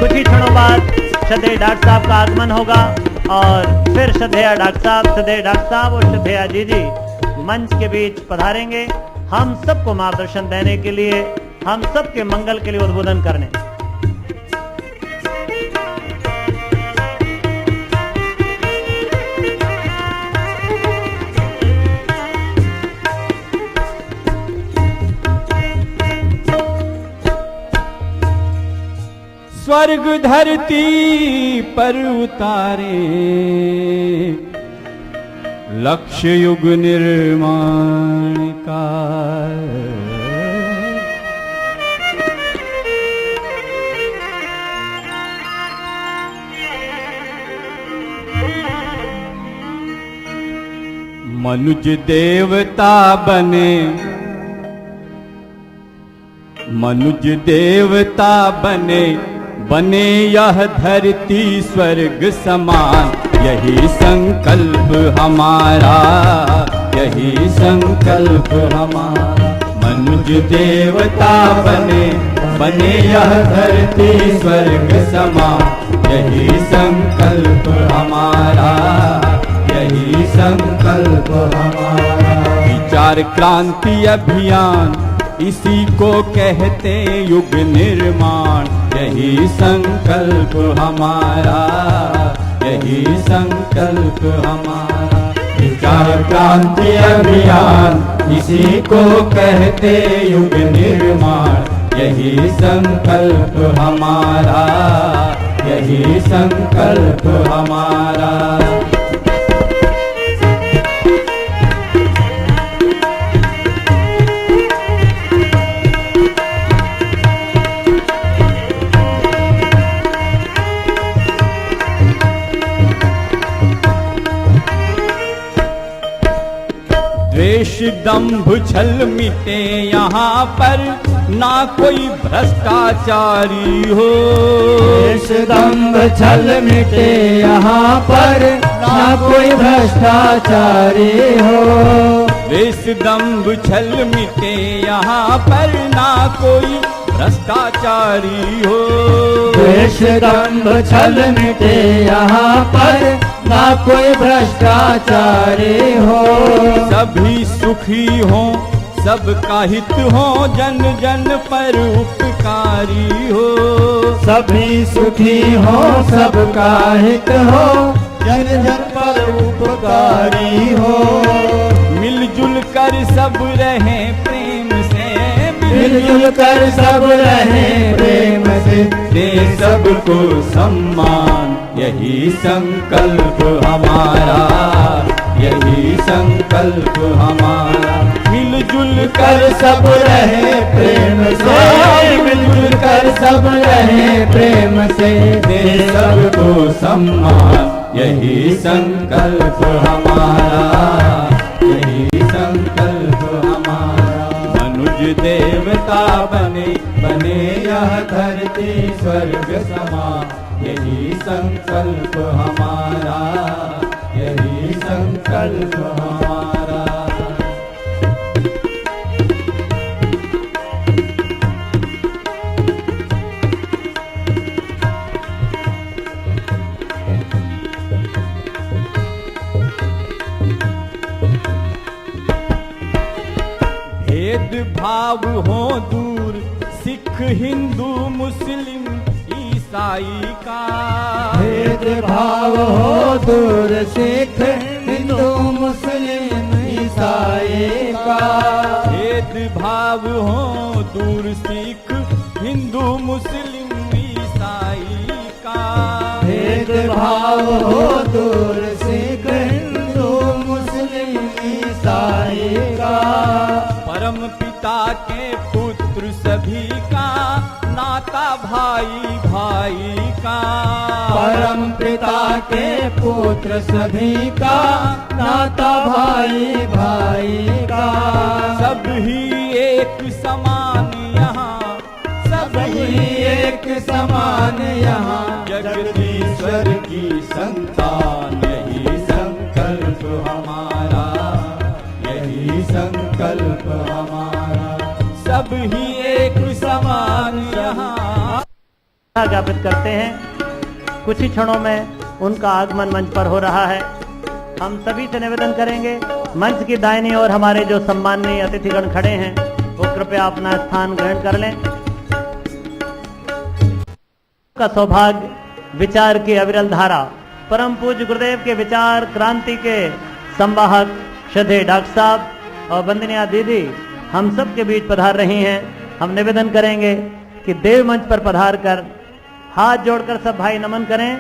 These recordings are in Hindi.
कुछ ही क्षणों बाद श्रद्धेय डॉक्टर साहब का आगमन होगा और फिर श्रद्धेय डॉक्टर साहब और श्रद्धेया जी मंच के बीच पधारेंगे हम सबको मार्गदर्शन देने के लिए, हम सबके मंगल के लिए उद्बोधन करने। स्वर्ग धरती पर उतारे लक्ष्य युग निर्माण का। मनुज देवता बने, मनुज देवता बने, बने यह धरती स्वर्ग समान। यही संकल्प हमारा, यही संकल्प हमारा। मनुज देवता बने, बने यह धरती स्वर्ग समान। यही संकल्प हमारा, यही संकल्प हमारा। विचार क्रांति अभियान इसी को कहते युग निर्माण। यही संकल्प हमारा, यही संकल्प हमारा। विचार क्रांति अभियान इसी को कहते युग निर्माण। यही संकल्प हमारा, यही संकल्प हमारा। द्वेष दंभ छल मिटे यहाँ पर, ना कोई भ्रष्टाचारी हो। द्वेष दंभ छल मिटे यहाँ पर, ना कोई भ्रष्टाचारी हो। द्वेष दंभ छल मिटे यहाँ पर, ना कोई भ्रष्टाचारी हो। द्वेष दंभ छल मिटे यहाँ पर, ना कोई भ्रष्टाचारी हो। सभी सुखी हो, सबका हित हो, जन जन पर उपकारी हो। सभी सुखी हो, सबका हित हो, जन जन पर उपकारी हो। मिलजुल कर सब रहे प्रेम से, मिलजुल कर सब रहे प्रेम से, दे सबको सम्मान। यही संकल्प हमारा, यही संकल्प हमारा। मिलजुल कर सब रहे प्रेम से, मिलजुल कर सब रहे प्रेम से, दे सबको सम्मान। यही संकल्प हमारा, यही संकल्प हमारा। मनुज देवता बने, बने यह धरती स्वर्ग समान। यही संकल्प हमारा, यही संकल्प हमारा। भेदभाव हो दूर, सिख हिंदू मुस्लिम ईसाई का। भेदभाव हो दूर, सिख हिंदू मुस्लिम ईसाई का। भेदभाव हो दूर, सिख हिंदू मुस्लिम ईसाई का। भेदभाव हो दूर, सिख हिंदू मुस्लिम ईसाई का। परम पिता के पुत्र सभी का, नाता भाई भाई का। परम पिता के पुत्र सभी का, नाता भाई भाई का। सब ही एक समान यहाँ, सब ही एक समान यहाँ, जगदीश्वर की संतान। यही संकल्प हमारा, यही संकल्प हमारा। सब ही एक समान यहाँ। ज्ञापित करते हैं। कुछ ही क्षणों में उनका आगमन मंच पर हो रहा है। हम सभी से निवेदन करेंगे, मंच की दाहिनी ओर हमारे जो सम्माननीय अतिथिगण खड़े हैं वो कृपया अपना स्थान ग्रहण कर लें। का सौभाग्य विचार की अविरल धारा, परम पूज्य गुरुदेव के विचार क्रांति के संवाहक श्रद्धेय डॉक्टर साहब और वंदनीय दीदी हम सब के बीच पधार रही हैं। हम निवेदन करेंगे कि देव मंच पर पधार कर हाथ जोड़कर सब भाई नमन करें।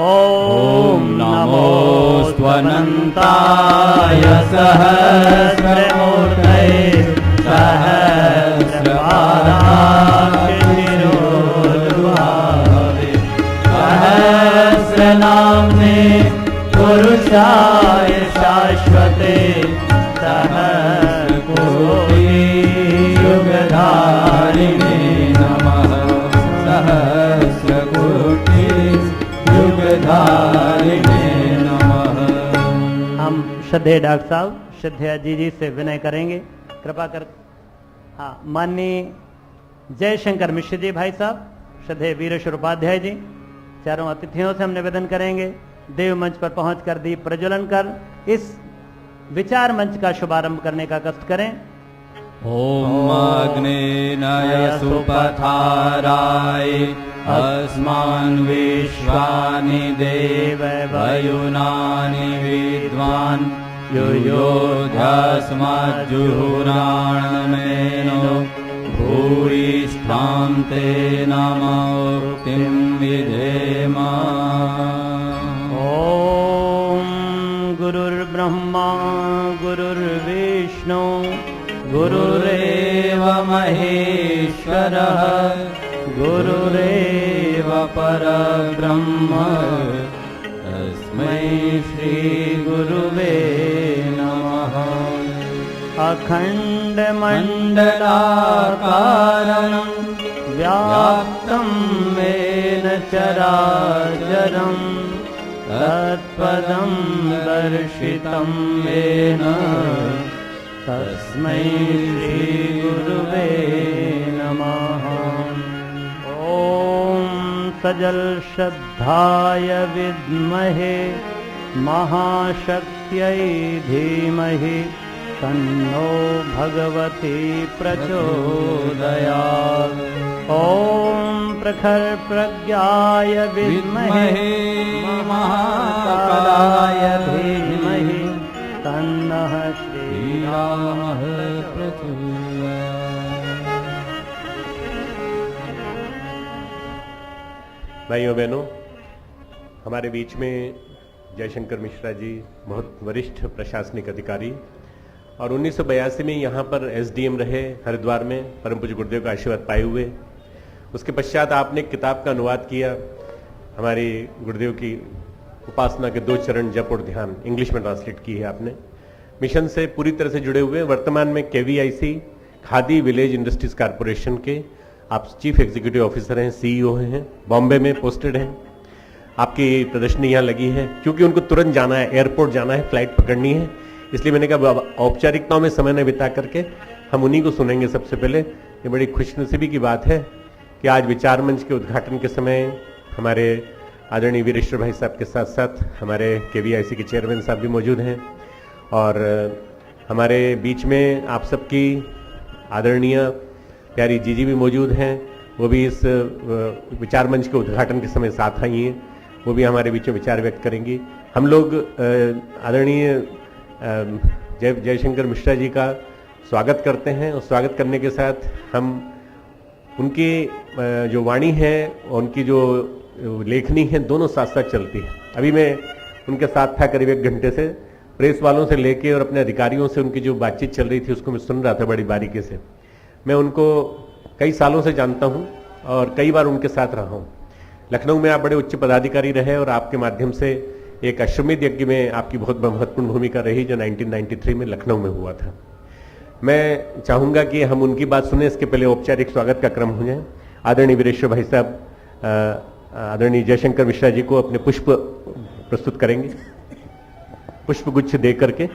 ओम नमो स्वनंताय सहस्रमूर्तये सहस्रपादाक्षिरोद्भावे सहस्रनाम्ने पुरुषाय शाश्वते सहस्रकोटि युगधारिणे नमः सहस्रकोटि युगधारिणे नमः। हम श्रद्धेय डॉक्टर साहब श्रद्धेय जी से विनय करेंगे, कृपा कर। हाँ, माननीय जयशंकर मिश्र जी भाई साहब, श्रद्धेय वीरेश्वर उपाध्याय जी, चारों अतिथियों से हम निवेदन करेंगे देव मंच पर पहुंचकर दीप प्रज्वलन कर इस विचार मंच का शुभारंभ करने का कष्ट करें। ओम अग्नेनाय सुपथाराय अस्मान् विश्वानि देव वयुनानि विद्वान् युयोधस्मज्जुहुराणमेनो भूयिष्ठां ते नमोक्तिं विधेम। ओम गुरुर्ब्रह्मा गुरुर्विष्णु गुरुरेव महेश्वरः गुरुरेव परब्रह्म तस्मै श्री गुरुवे नमः। अखण्डमण्डलाकारं व्याप्तं येन चराचरं तत्पदं दर्शितं येन तस्मै श्री गुरुवे नमः। ओम सजल श्रद्धाय विद्महे महाशक्त्यै धीमहि तन्नो भगवती प्रचोदयात्। ओम प्रखर प्रज्ञाय विद्महे महाकालाय धीमहि तन्नः श्रीरामः प्रचोदयात्। भाइयों बहनों, हमारे बीच में जयशंकर मिश्रा जी बहुत वरिष्ठ प्रशासनिक अधिकारी और 1982 में यहाँ पर एसडीएम रहे हरिद्वार में, परम पूज्य गुरुदेव का आशीर्वाद पाए हुए। उसके पश्चात आपने एक किताब का अनुवाद किया, हमारी गुरुदेव की उपासना के 2 चरण जप और ध्यान, इंग्लिश में ट्रांसलेट की है आपने। मिशन से पूरी तरह से जुड़े हुए, वर्तमान में KVIC khadi village industries corporation के आप चीफ एग्जीक्यूटिव ऑफिसर हैं, सीईओ हैं, बॉम्बे में पोस्टेड हैं। आपकी प्रदर्शनी यहाँ लगी है क्योंकि उनको तुरंत जाना है, एयरपोर्ट जाना है, फ्लाइट पकड़नी है, इसलिए मैंने कहा औपचारिकताओं में समय न बिता करके हम उन्हीं को सुनेंगे सबसे पहले। ये बड़ी खुशनसीबी की बात है कि आज विचार मंच के उद्घाटन के समय हमारे आदरणीय वीरेश्वर भाई साहब के साथ साथ हमारे केवीआईसी के चेयरमैन साहब भी मौजूद हैं और हमारे बीच में आप सबकी आदरणीय प्यारी जीजी भी मौजूद हैं, वो भी इस विचार मंच के उद्घाटन के समय साथ आई हैं, वो भी हमारे बीच में विचार व्यक्त करेंगी। हम लोग आदरणीय जयशंकर मिश्रा जी का स्वागत करते हैं और स्वागत करने के साथ हम उनकी जो वाणी है और उनकी जो लेखनी है दोनों साथ साथ चलती है। अभी मैं उनके साथ था करीब 1 घंटे से, प्रेस वालों से लेके और अपने अधिकारियों से उनकी जो बातचीत चल रही थी उसको मैं सुन रहा था बड़ी बारीकी से। मैं उनको कई सालों से जानता हूं और कई बार उनके साथ रहा हूं। लखनऊ में आप बड़े उच्च पदाधिकारी रहे और आपके माध्यम से एक अश्वमेध यज्ञ में आपकी बहुत महत्वपूर्ण भूमिका रही जो 1993 में लखनऊ में हुआ था। मैं चाहूंगा कि हम उनकी बात सुने, इसके पहले औपचारिक स्वागत का क्रम हो जाए। आदरणीय वीरेश्वर भाई साहब आदरणीय जयशंकर मिश्रा जी को अपने पुष्प प्रस्तुत करेंगे, पुष्प गुच्छ दे करके।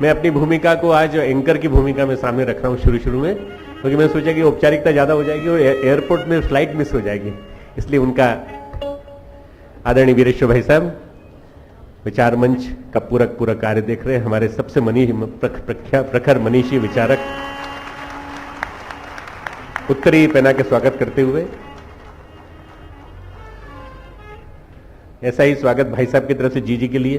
मैं अपनी भूमिका को आज एंकर की भूमिका में सामने रख रहा हूँ शुरू में, क्योंकि मैंने सोचा कि औपचारिकता ज्यादा हो जाएगी और एयरपोर्ट में फ्लाइट मिस हो जाएगी, इसलिए उनका आदरणीय वीरेश्वर भाई साहब विचार मंच का पूरा कार्य देख रहे हैं, हमारे सबसे प्रखर मनीषी विचारक, उत्तरी पहना के स्वागत करते हुए ऐसा ही स्वागत भाई साहब की तरफ से जी के लिए।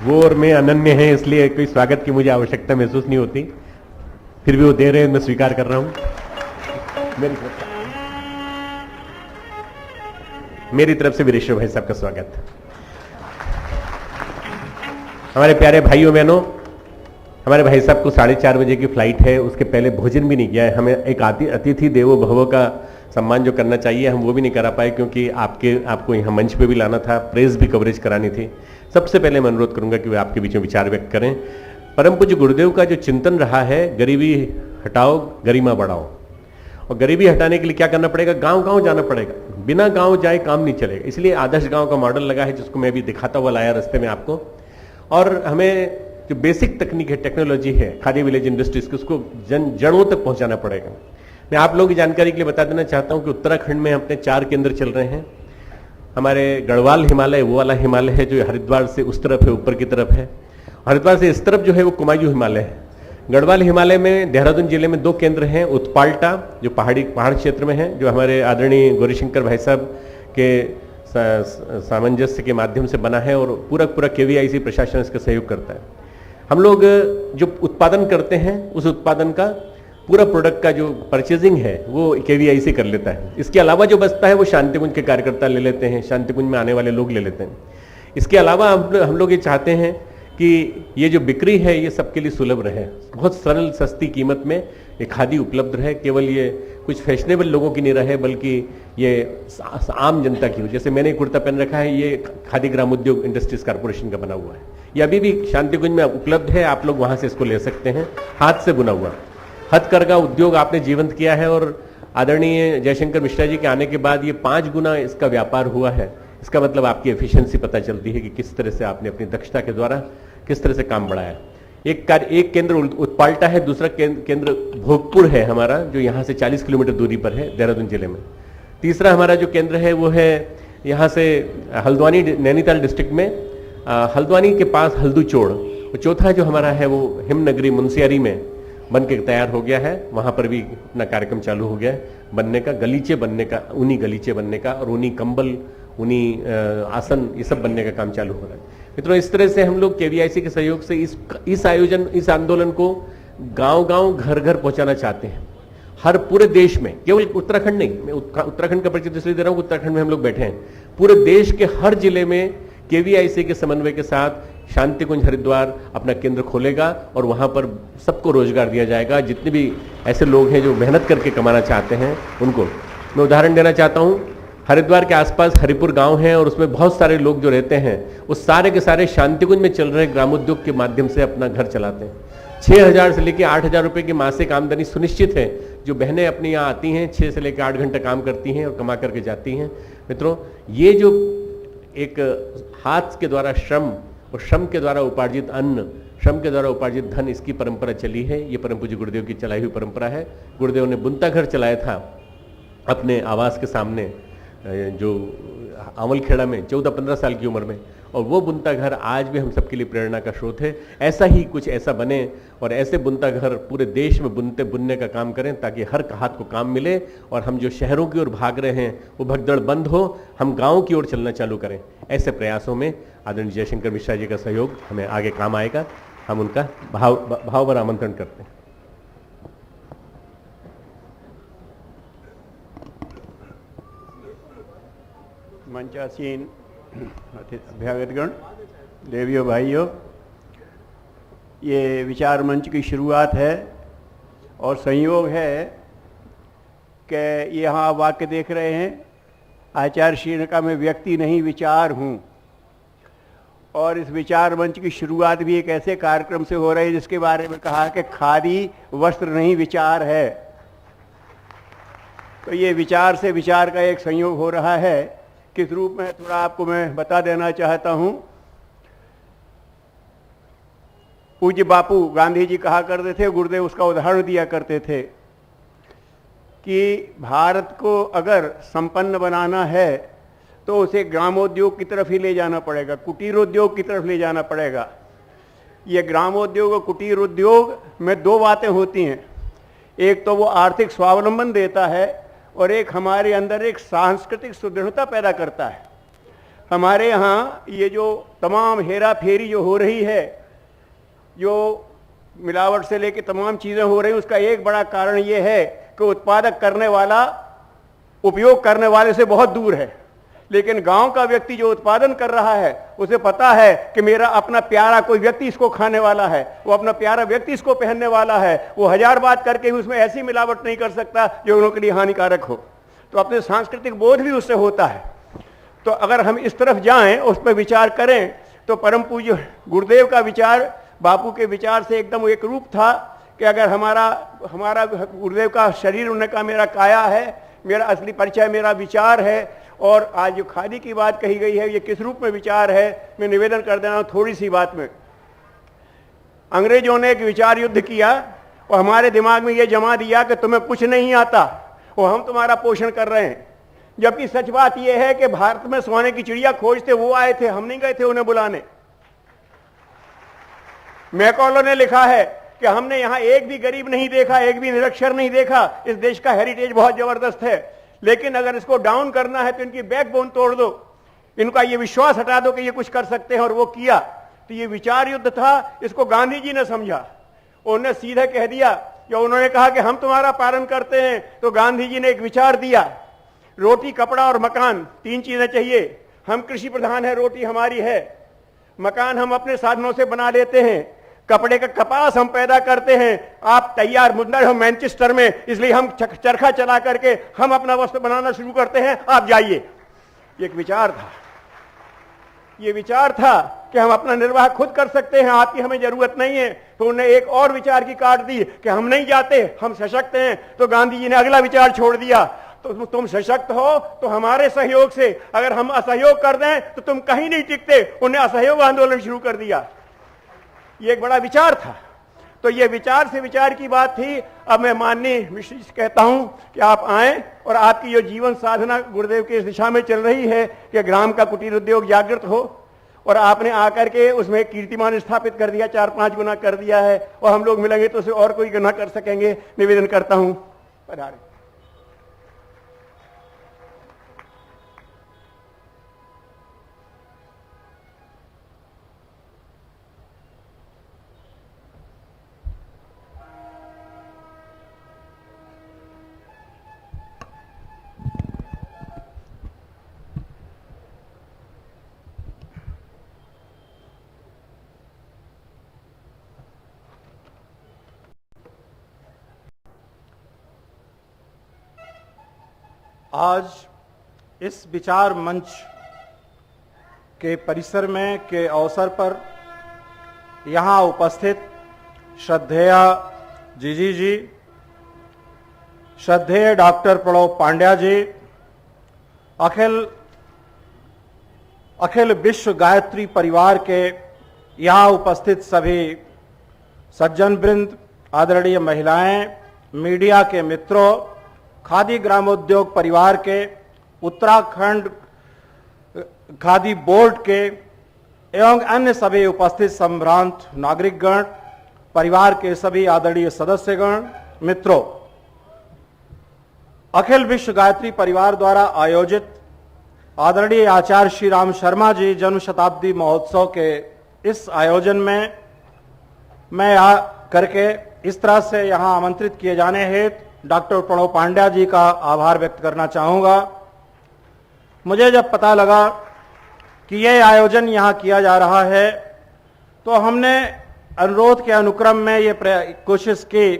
वो और मैं अनन्य हैं, इसलिए कोई स्वागत की मुझे आवश्यकता महसूस नहीं होती, फिर भी वो दे रहे हैं, मैं स्वीकार कर रहा हूं। मेरी तरफ से वीरेश्वर भाई साहब का स्वागत। हमारे प्यारे भाइयों बहनों, हमारे भाई साहब को 4:30 बजे की फ्लाइट है, उसके पहले भोजन भी नहीं किया है। हमें एक अतिथि देवो भव का सम्मान जो करना चाहिए हम वो भी नहीं करा पाए, क्योंकि आपको यहाँ मंच पे भी लाना था, प्रेस भी कवरेज करानी थी। सबसे पहले मैं अनुरोध करूंगा कि वे आपके बीच में विचार व्यक्त करें। परम पूज्य गुरुदेव का जो चिंतन रहा है, गरीबी हटाओ गरिमा बढ़ाओ, और गरीबी हटाने के लिए क्या करना पड़ेगा, गांव गांव जाना पड़ेगा, बिना गांव जाए काम नहीं चलेगा। इसलिए आदर्श गांव का मॉडल लगा है, जिसको मैं भी दिखाता हुआ लाया रास्ते में आपको। और हमें जो बेसिक तकनीक है, टेक्नोलॉजी है खादी विलेज इंडस्ट्रीज की, उसको जड़ों तक पहुंचाना पड़ेगा। मैं आप लोगों की जानकारी के लिए बता देना चाहता हूं कि उत्तराखंड में अपने 4 केंद्र चल रहे हैं। हमारे गढ़वाल हिमालय वो वाला हिमालय है जो हरिद्वार से उस तरफ है, ऊपर की तरफ है। हरिद्वार से इस तरफ जो है वो कुमायूं हिमालय है। गढ़वाल हिमालय में देहरादून जिले में 2 केंद्र हैं, उत्पाल्टा जो पहाड़ क्षेत्र में है, जो हमारे आदरणीय गौरीशंकर भाई साहब के सामंजस्य के माध्यम से बना है, और पूरा केवीआईसी प्रशासन इसका सहयोग करता है। हम लोग जो उत्पादन करते हैं उस उत्पादन का पूरा प्रोडक्ट का जो परचेजिंग है वो केवीआईसी कर लेता है। इसके अलावा जो बचता है वो शांतिकुंज के कार्यकर्ता ले लेते हैं, शांतिकुंज में आने वाले लोग ले लेते हैं। इसके अलावा हम लोग ये चाहते हैं कि ये जो बिक्री है ये सबके लिए सुलभ रहे, बहुत सरल सस्ती कीमत में ये खादी उपलब्ध रहे। केवल ये कुछ फैशनेबल लोगों की नहीं रहे, बल्कि ये आम जनता की हो। जैसे मैंने कुर्ता पहन रखा है, ये खादी ग्रामोद्योग इंडस्ट्रीज कॉर्पोरेशन का बना हुआ है। ये अभी भी शांतिकुंज में उपलब्ध है, आप लोग वहां से इसको ले सकते हैं। हाथ से बुना हुआ हथकरघा उद्योग आपने जीवंत किया है, और आदरणीय जयशंकर मिश्रा जी के आने के बाद ये 5 गुना इसका व्यापार हुआ है। इसका मतलब आपकी एफिशिएंसी पता चलती है कि किस तरह से आपने अपनी दक्षता के द्वारा किस तरह से काम बढ़ाया। एक केंद्र उत्पाल्टा है, दूसरा केंद्र भोगपुर है हमारा, जो यहाँ से 40 किलोमीटर दूरी पर है देहरादून जिले में। तीसरा हमारा जो केंद्र है वो है यहाँ से हल्द्वानी नैनीताल डिस्ट्रिक्ट में, हल्द्वानी के पास हल्दूचोड़। और चौथा जो हमारा है वो हिमनगरी मुंसियारी में बन के तैयार हो गया है, वहां पर भी अपना कार्यक्रम चालू हो गया है बनने का, गलीचे बनने का, ऊनी गलीचे बनने का, और ऊनी कंबल, ऊनी आसन, ये सब बनने का काम चालू हो रहा है। मित्रों, इस तरह से हम लोग केवीआईसी के सहयोग से इस आंदोलन को गांव गांव घर घर पहुंचाना चाहते हैं, हर पूरे देश में, केवल उत्तराखंड नहीं। मैं उत्तराखंड का परिचय इसलिए दे रहा हूं, उत्तराखंड में हम लोग बैठे हैं। पूरे देश के हर जिले में केवीआईसी के समन्वय के साथ शांतिकुंज हरिद्वार अपना केंद्र खोलेगा, और वहां पर सबको रोजगार दिया जाएगा। जितने भी ऐसे लोग हैं जो मेहनत करके कमाना चाहते हैं उनको मैं उदाहरण देना चाहता हूं। हरिद्वार के आसपास हरिपुर गांव है, और उसमें बहुत सारे लोग जो रहते हैं वो सारे के सारे शांतिकुंज में चल रहे ग्रामोद्योग के माध्यम से अपना घर चलाते हैं। 6,000 से लेकर 8,000 रुपए की मासिक आमदनी सुनिश्चित है। जो बहनें अपनी यहाँ आती हैं 6 से लेकर 8 घंटा काम करती हैं और कमा करके जाती हैं। मित्रों, ये जो एक हाथ के द्वारा श्रम और श्रम के द्वारा उपार्जित अन्न, श्रम के द्वारा उपार्जित धन, इसकी परंपरा चली है। ये परम पूज्य गुरुदेव की चलाई हुई परंपरा है। गुरुदेव ने बुनता घर चलाया था अपने आवास के सामने, जो अमलखेड़ा में 14-15 साल की उम्र में, और वो बुनता घर आज भी हम सबके लिए प्रेरणा का स्रोत है। ऐसा ही कुछ ऐसा बने, और ऐसे बुनता घर पूरे देश में बुनने का काम करें, ताकि हर हाथ को काम मिले, और हम जो शहरों की ओर भाग रहे हैं वो भगदड़ बंद हो, हम गाँव की ओर चलना चालू करें। ऐसे प्रयासों में आदरणीय जयशंकर मिश्रा जी का सहयोग हमें आगे काम आएगा। हम उनका भावभरा आमंत्रण करते हैं। मंचासीन अभ्यागतगण, देवियों भाइयों, ये विचार मंच की शुरुआत है, और संयोग है कि यहाँ वाक्य देख रहे हैं, आचार्य श्री ने कहा मैं व्यक्ति नहीं विचार हूँ। और इस विचार मंच की शुरुआत भी एक ऐसे कार्यक्रम से हो रही है जिसके बारे में कहा कि खादी वस्त्र नहीं विचार है। तो ये विचार से विचार का एक संयोग हो रहा है। किस रूप में, थोड़ा आपको मैं बता देना चाहता हूं। पूज्य बापू गांधी जी कहा करते थे, गुरुदेव उसका उदाहरण दिया करते थे कि भारत को अगर संपन्न बनाना है तो उसे ग्रामोद्योग की तरफ ही ले जाना पड़ेगा, कुटीरोद्योग की तरफ ले जाना पड़ेगा। ये ग्रामोद्योग और कुटीर उद्योग में दो बातें होती हैं, एक तो वो आर्थिक स्वावलंबन देता है और एक हमारे अंदर एक सांस्कृतिक सुदृढ़ता पैदा करता है। हमारे यहाँ ये जो तमाम हेरा फेरी जो हो रही है, जो मिलावट से लेके तमाम चीज़ें हो रही हैं, उसका एक बड़ा कारण ये है कि उत्पादक करने वाला उपयोग करने वाले से बहुत दूर है। लेकिन गांव का व्यक्ति जो उत्पादन कर रहा है उसे पता है कि मेरा अपना प्यारा कोई व्यक्ति इसको खाने वाला है, वो अपना प्यारा व्यक्ति इसको पहनने वाला है, वो हजार बात करके भी उसमें ऐसी मिलावट नहीं कर सकता जो उनके लिए हानिकारक हो। तो अपने सांस्कृतिक बोध भी उससे होता है। तो अगर हम इस तरफ जाएं, उस पर विचार करें, तो परम पूज्य गुरुदेव का विचार बापू के विचार से एकदम एक रूप था कि अगर हमारा गुरुदेव का शरीर उन्होंने कहा मेरा काया है, मेरा असली परिचय मेरा विचार है। और आज जो खादी की बात कही गई है, ये किस रूप में विचार है, मैं निवेदन कर देना थोड़ी सी बात में। अंग्रेजों ने एक विचार युद्ध किया और हमारे दिमाग में ये जमा दिया कि तुम्हें कुछ नहीं आता और हम तुम्हारा पोषण कर रहे हैं। जबकि सच बात यह है कि भारत में सोने की चिड़िया खोजते वो आए थे, हम नहीं गए थे उन्हें बुलाने। मैकॉलो ने लिखा है कि हमने यहां एक भी गरीब नहीं देखा, एक भी निरक्षर नहीं देखा। इस देश का हेरिटेज बहुत जबरदस्त है, लेकिन अगर इसको डाउन करना है तो इनकी बैकबोन तोड़ दो, इनका ये विश्वास हटा दो कि ये कुछ कर सकते हैं, और वो किया। तो ये विचार युद्ध था, इसको गांधी जी ने समझा। उन्होंने सीधे कह दिया, जब उन्होंने कहा कि हम तुम्हारा पालन करते हैं, तो गांधी जी ने एक विचार दिया, रोटी कपड़ा और मकान, तीन चीजें चाहिए। हम कृषि प्रधान है, रोटी हमारी है, मकान हम अपने साधनों से बना लेते हैं, कपड़े का कपास हम पैदा करते हैं, आप तैयार मुंडर हो मैनचेस्टर में, इसलिए हम चरखा चला करके हम अपना वस्त्र बनाना शुरू करते हैं, आप जाइए। एक विचार था, ये विचार था कि हम अपना निर्वाह खुद कर सकते हैं, आपकी हमें जरूरत नहीं है। तो उन्हें एक और विचार की काट दी कि हम नहीं जाते, हम सशक्त हैं। तो गांधी जी ने अगला विचार छोड़ दिया, तो तुम सशक्त हो तो हमारे सहयोग से, अगर हम असहयोग कर दें तो तुम कहीं नहीं टिकते। उन्हें असहयोग आंदोलन शुरू कर दिया। ये एक बड़ा विचार था। तो ये विचार से विचार की बात थी। अब मैं माननीय मिश्र जी से कहता हूं कि आप आएं और आपकी जो जीवन साधना गुरुदेव की इस दिशा में चल रही है कि ग्राम का कुटीर उद्योग जागृत हो, और आपने आकर के उसमें कीर्तिमान स्थापित कर दिया, 4-5 गुना कर दिया है, और हम लोग मिलेंगे तो उसे और कोई गुना कर सकेंगे। निवेदन करता हूं, पधारें। आज इस विचार मंच के परिसर में के अवसर पर यहाँ उपस्थित श्रद्धेय जीजी जी, श्रद्धेय डॉक्टर प्रणव पांड्या जी, अखिल विश्व गायत्री परिवार के यहाँ उपस्थित सभी सज्जन वृंद, आदरणीय महिलाएं, मीडिया के मित्रों, खादी ग्रामोद्योग परिवार के, उत्तराखंड खादी बोर्ड के एवं अन्य सभी उपस्थित संभ्रांत नागरिकगण, परिवार के सभी आदरणीय सदस्यगण, मित्रों, अखिल विश्व गायत्री परिवार द्वारा आयोजित आदरणीय आचार्य श्री राम शर्मा जी जन्म शताब्दी महोत्सव के इस आयोजन में मैं करके इस तरह से यहां आमंत्रित किए जाने हेतु डॉक्टर प्रणव पांड्या जी का आभार व्यक्त करना चाहूंगा। मुझे जब पता लगा कि यह आयोजन यहां किया जा रहा है, तो हमने अनुरोध के अनुक्रम में ये कोशिश की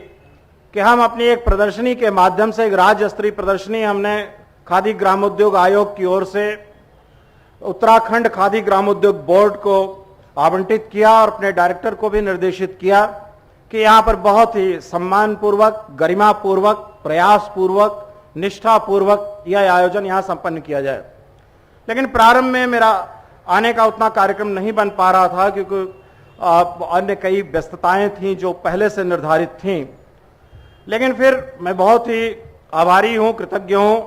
कि हम अपनी एक प्रदर्शनी के माध्यम से, एक राज्य स्तरीय प्रदर्शनी हमने खादी ग्रामोद्योग आयोग की ओर से उत्तराखंड खादी ग्रामोद्योग बोर्ड को आवंटित किया और अपने डायरेक्टर को भी निर्देशित किया कि यहाँ पर बहुत ही सम्मानपूर्वक, गरिमापूर्वक, प्रयासपूर्वक, निष्ठापूर्वक यह आयोजन यहाँ संपन्न किया जाए। लेकिन प्रारंभ में मेरा आने का उतना कार्यक्रम नहीं बन पा रहा था, क्योंकि अन्य कई व्यस्तताएं थीं जो पहले से निर्धारित थीं, लेकिन फिर मैं बहुत ही आभारी हूं, कृतज्ञ हूं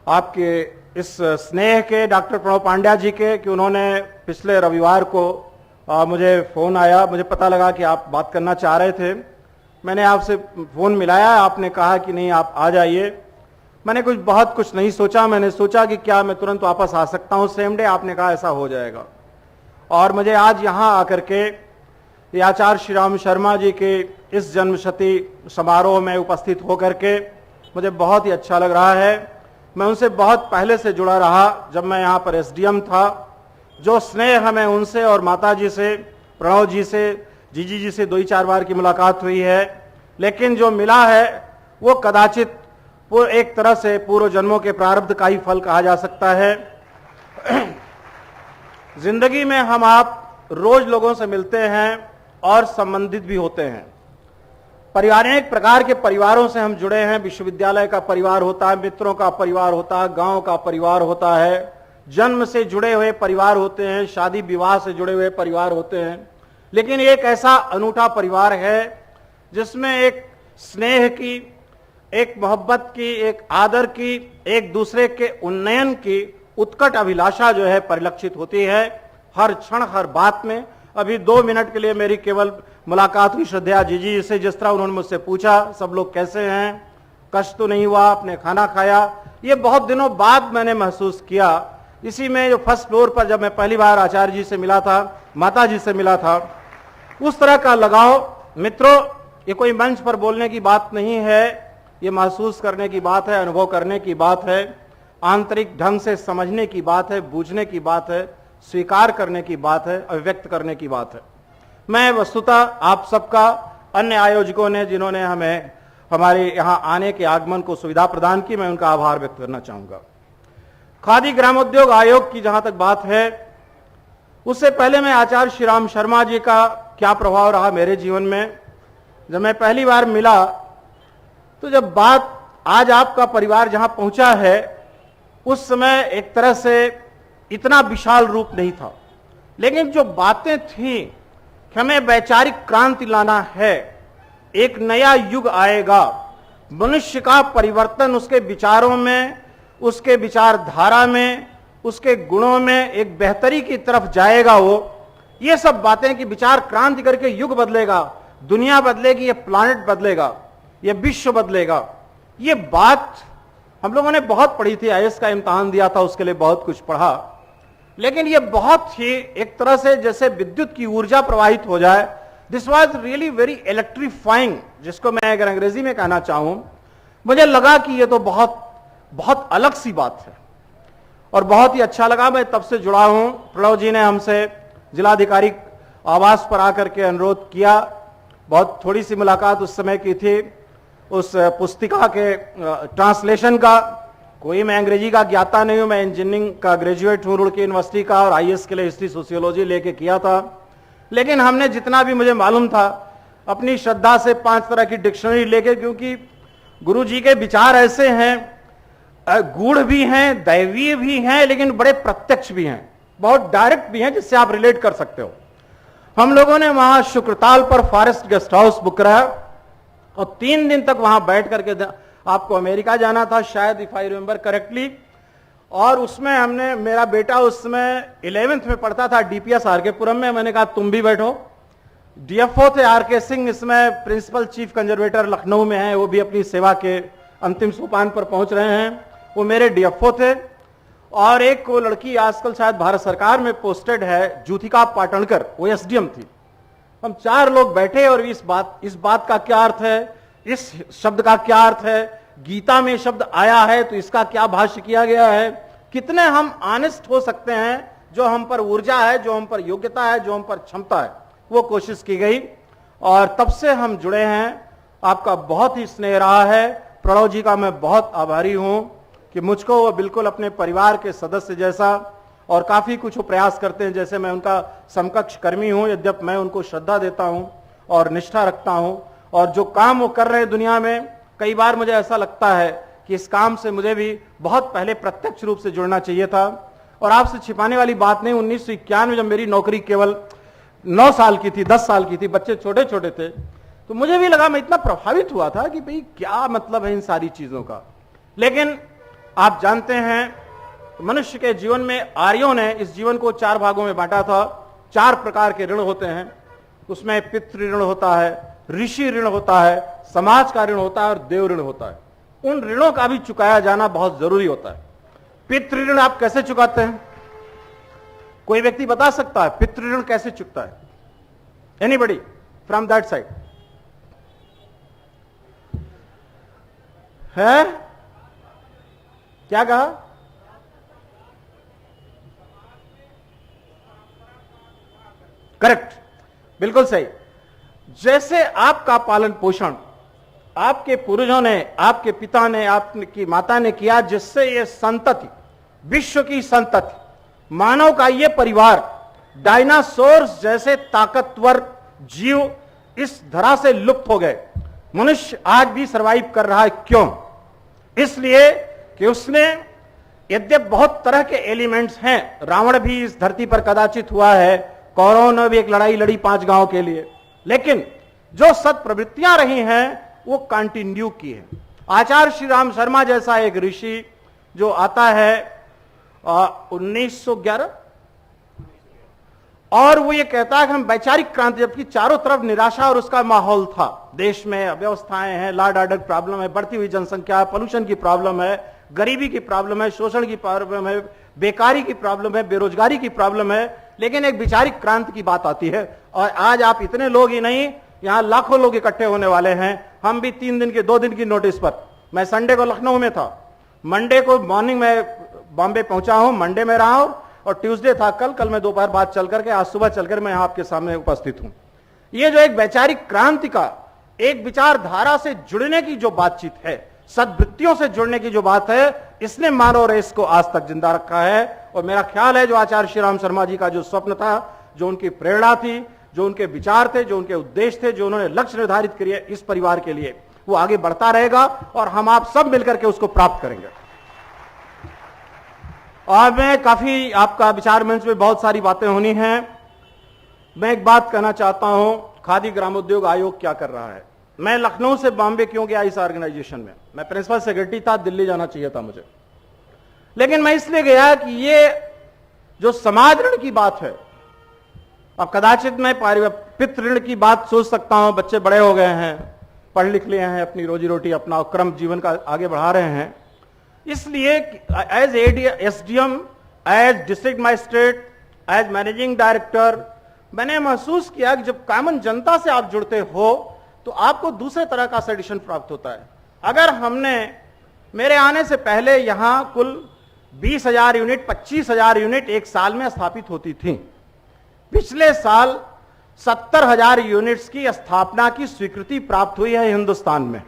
आपके इस स्नेह के, डॉक्टर प्रणव पांड्या जी के, कि उन्होंने पिछले रविवार को मुझे फ़ोन आया, मुझे पता लगा कि आप बात करना चाह रहे थे। मैंने आपसे फ़ोन मिलाया, आपने कहा कि नहीं आप आ जाइए। मैंने बहुत कुछ नहीं सोचा, मैंने सोचा कि क्या मैं तुरंत वापस आ सकता हूँ सेम डे। आपने कहा ऐसा हो जाएगा, और मुझे आज यहाँ आकर के आचार्य श्री राम शर्मा जी के इस जन्मशती समारोह में उपस्थित होकर के मुझे बहुत ही अच्छा लग रहा है। मैं उनसे बहुत पहले से जुड़ा रहा, जब मैं यहाँ पर एसडीएम था। जो स्नेह हमें उनसे और माता जी से, प्रणव जी से, जीजी जी से 2-4 बार की मुलाकात हुई है, लेकिन जो मिला है वो कदाचित वो एक तरह से पूर्व जन्मों के प्रारब्ध का ही फल कहा जा सकता है। जिंदगी में हम आप रोज लोगों से मिलते हैं और संबंधित भी होते हैं। परिवार, अनेक प्रकार के परिवारों से हम जुड़े हैं। विश्वविद्यालय का परिवार होता है, मित्रों का परिवार होता है, गांव का परिवार होता है, जन्म से जुड़े हुए परिवार होते हैं, शादी विवाह से जुड़े हुए परिवार होते हैं। लेकिन एक ऐसा अनूठा परिवार है जिसमें एक स्नेह की, एक मोहब्बत की, एक आदर की, एक दूसरे के उन्नयन की उत्कट अभिलाषा जो है परिलक्षित होती है हर क्षण, हर बात में। अभी 2 मिनट के लिए मेरी केवल मुलाकात हुई श्रद्धेया जीजी से, जिस तरह उन्होंने मुझसे पूछा सब लोग कैसे हैं, कष्ट तो नहीं हुआ, आपने खाना खाया, ये बहुत दिनों बाद मैंने महसूस किया। इसी में जो फर्स्ट फ्लोर पर जब मैं पहली बार आचार्य जी से मिला था, माता जी से मिला था, उस तरह का लगाव। मित्रों, ये कोई मंच पर बोलने की बात नहीं है, ये महसूस करने की बात है, अनुभव करने की बात है, आंतरिक ढंग से समझने की बात है, बूझने की बात है, स्वीकार करने की बात है, अभिव्यक्त करने की बात है। मैं वस्तुतः आप सबका, अन्य आयोजकों ने जिन्होंने हमें हमारे यहाँ आने के आगमन को सुविधा प्रदान की, मैं उनका आभार व्यक्त करना चाहूंगा। खादी ग्रामोद्योग आयोग की जहां तक बात है, उससे पहले मैं आचार्य श्री राम शर्मा जी का क्या प्रभाव रहा मेरे जीवन में। जब मैं पहली बार मिला तो जब बात आज आपका परिवार जहां पहुंचा है, उस समय एक तरह से इतना विशाल रूप नहीं था, लेकिन जो बातें थी कि हमें वैचारिक क्रांति लाना है, एक नया युग आएगा, मनुष्य का परिवर्तन उसके विचारों में, उसके विचारधारा में, उसके गुणों में एक बेहतरी की तरफ जाएगा। वो ये सब बातें कि विचार क्रांति करके युग बदलेगा, दुनिया बदलेगी, ये प्लानेट बदलेगा, ये विश्व बदलेगा, ये बात हम लोगों ने बहुत पढ़ी थी। आईएएस का इम्तिहान दिया था, उसके लिए बहुत कुछ पढ़ा, लेकिन ये बहुत ही एक तरह से जैसे विद्युत की ऊर्जा प्रवाहित हो जाए। This was really very electrifying, जिसको मैं अगर अंग्रेजी में कहना चाहूं, मुझे लगा कि ये तो बहुत बहुत अलग सी बात है और बहुत ही अच्छा लगा। मैं तब से जुड़ा हूं। प्रणव जी ने हमसे जिलाधिकारी आवास पर आकर के अनुरोध किया, बहुत थोड़ी सी मुलाकात उस समय की थी, उस पुस्तिका के ट्रांसलेशन का। कोई मैं अंग्रेजी का ज्ञाता नहीं हूं, मैं इंजीनियरिंग का ग्रेजुएट हूं रुड़की यूनिवर्सिटी का, और आईएएस के लिए हिस्ट्री सोशियोलॉजी लेके किया था। लेकिन हमने जितना भी मुझे मालूम था, अपनी श्रद्धा से 5 तरह की डिक्शनरी लेके, क्योंकि गुरु जी के विचार ऐसे हैं, गूढ़ भी हैं, दैवीय भी हैं, लेकिन बड़े प्रत्यक्ष भी हैं, बहुत डायरेक्ट भी हैं, जिससे आप रिलेट कर सकते हो। हम लोगों ने वहां शुक्रताल पर फॉरेस्ट गेस्ट हाउस बुक कराया और 3 दिन तक वहां बैठ करके, आपको अमेरिका जाना था शायद, इफ आई रिमेंबर करेक्टली, और उसमें हमने, मेरा बेटा उस समय 11th में पढ़ता था डीपीएस आरकेपुरम में, मैंने कहा तुम भी बैठो। डीएफओ थे आरके सिंह, इसमें प्रिंसिपल चीफ कंजर्वेटर लखनऊ में हैं, वो भी अपनी सेवा के अंतिम सोपान पर पहुंच रहे हैं, वो मेरे डीएफओ थे। और एक वो लड़की आजकल शायद भारत सरकार में पोस्टेड है, ज्योतिका पाटणकर, वो एसडीएम थी। हम 4 लोग बैठे और इस बात का क्या अर्थ है, इस शब्द का क्या अर्थ है, गीता में शब्द आया है तो इसका क्या भाष्य किया गया है, कितने हम ऑनेस्ट हो सकते हैं, जो हम पर ऊर्जा है, जो हम पर योग्यता है, जो हम पर क्षमता है, वो कोशिश की गई और तब से हम जुड़े हैं। आपका बहुत ही स्नेह रहा है। प्रणव जी का मैं बहुत आभारी हूं कि मुझको वो बिल्कुल अपने परिवार के सदस्य जैसा, और काफी कुछ वो प्रयास करते हैं जैसे मैं उनका समकक्ष कर्मी हूं, यद्यपि मैं उनको श्रद्धा देता हूं और निष्ठा रखता हूं, और जो काम वो कर रहे हैं दुनिया में, कई बार मुझे ऐसा लगता है कि इस काम से मुझे भी बहुत पहले प्रत्यक्ष रूप से जुड़ना चाहिए था। और आपसे छिपाने वाली बात नहीं, 1991 में जब मेरी नौकरी केवल 9 साल की थी, 10 साल की थी, बच्चे छोटे छोटे थे। तो मुझे भी लगा, मैं इतना प्रभावित हुआ था कि भाई क्या मतलब है इन सारी चीजों का। लेकिन आप जानते हैं मनुष्य के जीवन में आर्यों ने इस जीवन को 4 भागों में बांटा था। 4 प्रकार के ऋण होते हैं, उसमें पितृ ऋण होता है, ऋषि ऋण होता है, समाज का ऋण होता है और देव ऋण होता है। उन ऋणों का भी चुकाया जाना बहुत जरूरी होता है। पितृ ऋण आप कैसे चुकाते हैं? कोई व्यक्ति बता सकता है पितृ ऋण कैसे चुकता है? एनीबडी फ्रॉम दैट साइड है? क्या कहा? करेक्ट, बिल्कुल सही। जैसे आपका पालन पोषण आपके पूर्वजों ने, आपके पिता ने, आपकी माता ने किया, जिससे ये संतति, विश्व की संतति, मानव का ये परिवार, डायनासोर्स जैसे ताकतवर जीव इस धरा से लुप्त हो गए। मनुष्य आज भी सरवाइव कर रहा है। क्यों? इसलिए कि उसने, यद्यप बहुत तरह के एलिमेंट्स हैं, रावण भी इस धरती पर कदाचित हुआ है, कौरवों ने भी एक लड़ाई लड़ी 5 गांव के लिए, लेकिन जो सत प्रवृत्तियां रही हैं वो कंटिन्यू की है। आचार्य श्री राम शर्मा जैसा एक ऋषि जो आता है 1911, और वो ये कहता है कि हम वैचारिक क्रांति, जबकि चारों तरफ निराशा और उसका माहौल था, देश में अव्यवस्थाएं हैं, लॉ एंड ऑर्डर प्रॉब्लम है, बढ़ती हुई जनसंख्या है, पोल्यूशन की प्रॉब्लम है, गरीबी की प्रॉब्लम है, शोषण की प्रॉब्लम है, बेकारी की प्रॉब्लम है, बेरोजगारी की प्रॉब्लम है, लेकिन एक वैचारिक क्रांति की बात आती है। और आज आप इतने लोग ही नहीं, यहां लाखों लोग इकट्ठे होने वाले हैं। हम भी 3 दिन की 2 दिन की नोटिस पर, मैं संडे को लखनऊ में था, मंडे को मॉर्निंग में बॉम्बे पहुंचा हूं, मंडे में रहा हूं, और ट्यूसडे था कल मैं दोपहर बाद चल करके, आज सुबह चलकर मैं यहां आपके सामने उपस्थित हूं। ये जो एक वैचारिक क्रांति का, एक विचारधारा से जुड़ने की जो बातचीत है, सद्वृत्तियों से जुड़ने की जो बात है, इसने मानव रेस को आज तक जिंदा रखा है। और मेरा ख्याल है जो आचार्य श्री राम शर्मा जी का जो स्वप्न था, जो उनकी प्रेरणा थी, जो उनके विचार थे, जो उनके उद्देश्य थे, जो उन्होंने लक्ष्य निर्धारित किए इस परिवार के लिए, वो आगे बढ़ता रहेगा और हम आप सब मिलकर के उसको प्राप्त करेंगे। और मैं काफी, आपका विचार मंच में बहुत सारी बातें होनी हैं। मैं एक बात कहना चाहता हूं, खादी ग्रामोद्योग आयोग क्या कर रहा है। मैं लखनऊ से बॉम्बे क्यों गया इस ऑर्गेनाइजेशन में? मैं प्रिंसिपल सेक्रेटरी था, दिल्ली जाना चाहिए था मुझे, लेकिन मैं इसलिए गया कि ये जो समाज ऋण की बात है, अब कदाचित मैं पितृ ऋण की बात सोच सकता हूं, बच्चे बड़े हो गए हैं, पढ़ लिख लिए हैं, अपनी रोजी रोटी, अपना क्रम जीवन का आगे बढ़ा रहे हैं, इसलिए as SDM, as district magistrate, as managing director, मैंने महसूस किया कि जब कॉमन जनता से आप जुड़ते हो तो आपको दूसरे तरह का सैटिस्फैक्शन प्राप्त होता है। अगर हमने, मेरे आने से पहले यहां कुल 20,000 यूनिट, 25,000 यूनिट एक साल में स्थापित होती थी। पिछले साल 70,000 यूनिट्स की स्थापना की स्वीकृति प्राप्त हुई है हिंदुस्तान में।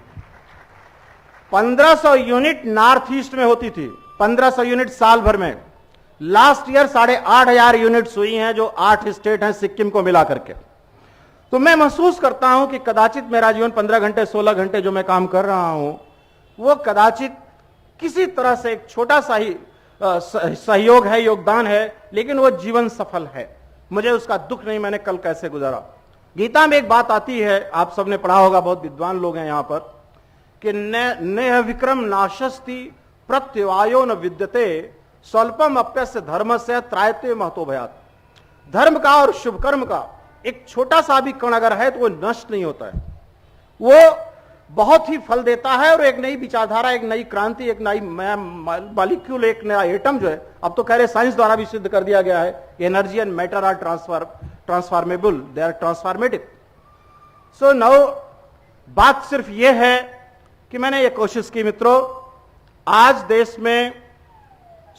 1500 यूनिट नॉर्थ ईस्ट में होती थी, 1500 यूनिट साल भर में। लास्ट ईयर 8,500 यूनिट्स हुई हैं, जो 8 स्टेट हैं सिक्किम को मिला करके। तो मैं महसूस करता हूं कि कदाचित मेरा जीवन 15 घंटे 16 घंटे जो मैं काम कर रहा हूं, वो कदाचित किसी तरह से एक छोटा सा ही सहयोग है, योगदान है, लेकिन वो जीवन सफल है। मुझे उसका दुख नहीं, मैंने कल कैसे गुजारा। गीता में एक बात आती है, आप सबने पढ़ा होगा, बहुत विद्वान लोग हैं यहां पर, कि नेह विक्रम नाशस्ति प्रत्यवायो न विद्यते स्वल्पम अप्यस्य धर्मस्य त्रायते महतो भयात्। धर्म का और शुभ कर्म का एक छोटा सा भी कण अगर है तो वो नष्ट नहीं होता है, वो बहुत ही फल देता है। और एक नई विचारधारा, एक नई क्रांति, एक नई मॉलिक्यूल, एक नया एटम जो है, अब तो कह रहे साइंस द्वारा भी सिद्ध कर दिया गया है, energy and matter are transformable, they are transformative. So now बात सिर्फ ये है कि मैंने ये कोशिश की मित्रों, आज देश में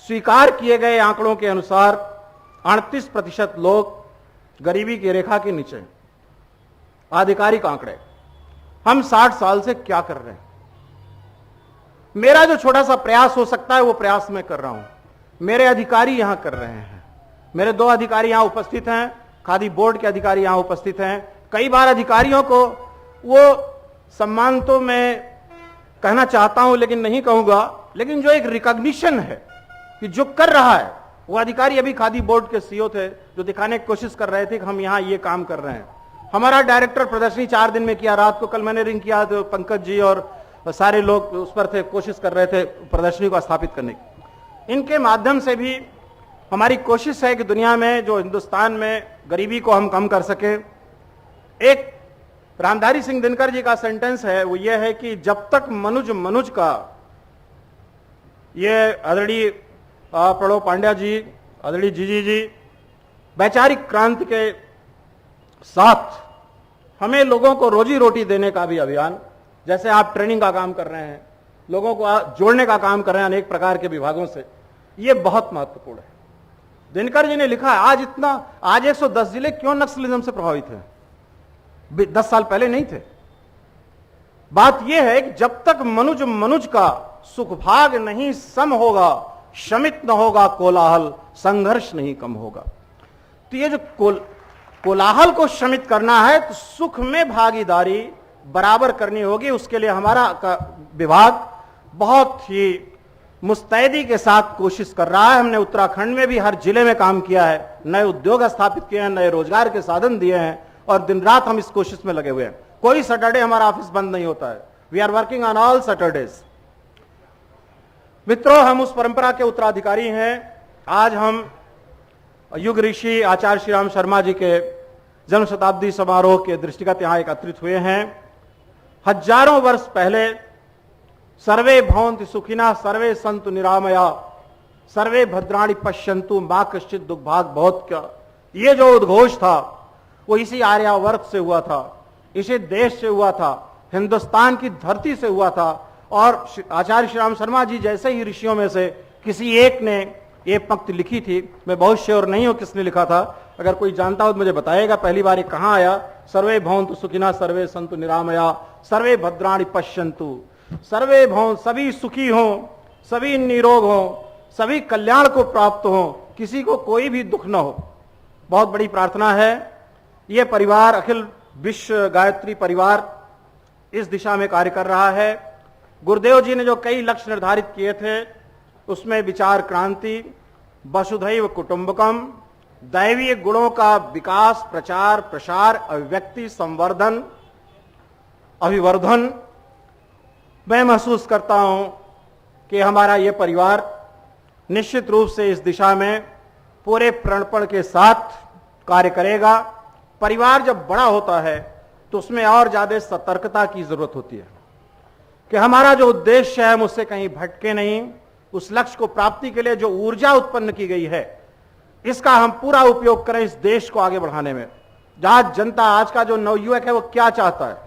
स्वीकार किए गए आंकड़ों के अनुसार 38% लोग गरीबी की रेखा के नीचे, आधिकारिक आंकड़े। हम 60 साल से क्या कर रहे हैं? मेरा जो छोटा सा प्रयास हो सकता है वो प्रयास मैं कर रहा हूं, मेरे अधिकारी यहां कर रहे हैं। मेरे 2 अधिकारी यहां उपस्थित हैं, खादी बोर्ड के अधिकारी यहां उपस्थित हैं। कई बार अधिकारियों को वो सम्मान तो मैं कहना चाहता हूं लेकिन नहीं कहूंगा, लेकिन जो एक रिकॉग्निशन है कि जो कर रहा है वो अधिकारी अभी खादी बोर्ड के सीईओ थे जो दिखाने की कोशिश कर रहे थे कि हम यहाँ ये काम कर रहे हैं। हमारा डायरेक्टर प्रदर्शनी 4 दिन में किया, रात को कल मैंने रिंग किया तो पंकज जी और सारे लोग उस पर थे, कोशिश कर रहे थे प्रदर्शनी को स्थापित करने की। इनके माध्यम से भी हमारी कोशिश है कि दुनिया में जो हिंदुस्तान में गरीबी को हम कम कर सके। एक रामधारी सिंह दिनकर जी का सेंटेंस है, वो ये है कि जब तक मनुज का, ये आदरणीय प्रणव पांड्या जी, आदरणीय जीजी जी, वैचारिक क्रांति के साथ हमें लोगों को रोजी रोटी देने का भी अभियान, जैसे आप ट्रेनिंग का काम कर रहे हैं, लोगों को जोड़ने का काम कर रहे हैं अनेक प्रकार के विभागों से, ये बहुत महत्वपूर्ण है। दिनकर जी ने लिखा है आज 110 जिले क्यों नक्सलिज्म से प्रभावित हैं? 10 साल पहले नहीं थे। बात यह है कि जब तक मनुज का सुख भाग नहीं सम होगा, शमित न होगा कोलाहल, संघर्ष नहीं कम होगा। तो ये जो कोलाहल को शमित करना है तो सुख में भागीदारी बराबर करनी होगी। उसके लिए हमारा विभाग बहुत ही मुस्तैदी के साथ कोशिश कर रहा है। हमने उत्तराखंड में भी हर जिले में काम किया है, नए उद्योग स्थापित किए हैं, नए रोजगार के साधन दिए हैं और दिन रात हम इस कोशिश में लगे हुए हैं। कोई सैटरडे हमारा ऑफिस बंद नहीं होता है। We are working on all Saturdays. मित्रों, हम उस परंपरा के उत्तराधिकारी हैं। आज हम युग ऋषि आचार्य श्री राम शर्मा जी के जन्म शताब्दी समारोह के दृष्टिगत यहां एकत्रित हुए हैं। हजारों वर्ष पहले सर्वे भवन्तु सुखिनः सर्वे सन्तु निरामया सर्वे भद्राणि पश्यन्तु मा कश्चित् दुर्भाग बहुत क्या, ये जो उद्घोष था वो इसी आर्यावर्त से हुआ था, इसी देश से हुआ था, हिंदुस्तान की धरती से हुआ था। और आचार्य श्री राम शर्मा जी जैसे ही ऋषियों में से किसी एक ने ये पंक्ति लिखी थी। मैं बहुत श्योर नहीं हूं किसने लिखा था, अगर कोई जानता हो तो मुझे बताएगा। पहली बार ये कहां आया? सर्वे भवन्तु सुखिनः सर्वे सन्तु निरामया सर्वे भद्राणि पश्यन्तु। सर्वे भवन्तु, सभी सुखी हों, सभी निरोग हों, सभी कल्याण को प्राप्त हों, किसी को कोई भी दुख न हो। बहुत बड़ी प्रार्थना है। ये परिवार, अखिल विश्व गायत्री परिवार, इस दिशा में कार्य कर रहा है। गुरुदेव जी ने जो कई लक्ष्य निर्धारित किए थे उसमें विचार क्रांति, वसुधैव कुटुंबकम, दैवीय गुणों का विकास, प्रचार, प्रसार, अभिव्यक्ति, संवर्धन, अभिवर्धन। मैं महसूस करता हूं कि हमारा यह परिवार निश्चित रूप से इस दिशा में पूरे प्रणपण के साथ कार्य करेगा। परिवार जब बड़ा होता है तो उसमें और ज्यादा सतर्कता की जरूरत होती है कि हमारा जो उद्देश्य है हम उससे कहीं भटके नहीं। उस लक्ष्य को प्राप्ति के लिए जो ऊर्जा उत्पन्न की गई है इसका हम पूरा उपयोग करें इस देश को आगे बढ़ाने में। जहां जनता, आज का जो नवयुवक है वो क्या चाहता है,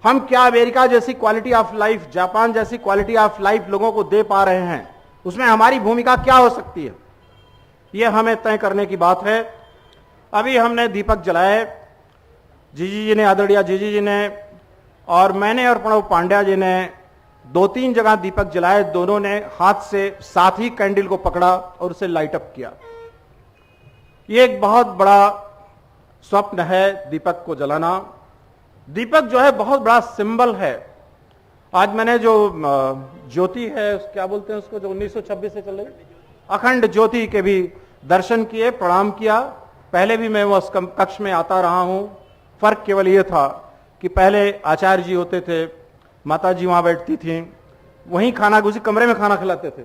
हम क्या अमेरिका जैसी क्वालिटी ऑफ लाइफ, जापान जैसी क्वालिटी ऑफ लाइफ लोगों को दे पा रहे हैं, उसमें हमारी भूमिका क्या हो सकती है, यह हमें तय करने की बात है। अभी हमने दीपक जलाए, जीजी जी ने, आदरणीय जीजी जी ने और मैंने और प्रणव पांड्या जी ने 2-3 जगह दीपक जलाए। दोनों ने हाथ से साथ ही कैंडल को पकड़ा और उसे लाइट अप किया। ये एक बहुत बड़ा स्वप्न है दीपक को जलाना। दीपक जो है बहुत बड़ा सिंबल है। आज मैंने जो ज्योति है, क्या बोलते हैं उसको, जो 1926 से चल रही अखंड ज्योति के भी दर्शन किए, प्रणाम किया। पहले भी मैं उस कक्ष में आता रहा हूं। फर्क केवल ये था कि पहले आचार्य जी होते थे, माता जी वहां बैठती थी, वहीं खाना, उसी कमरे में खाना खिलाते थे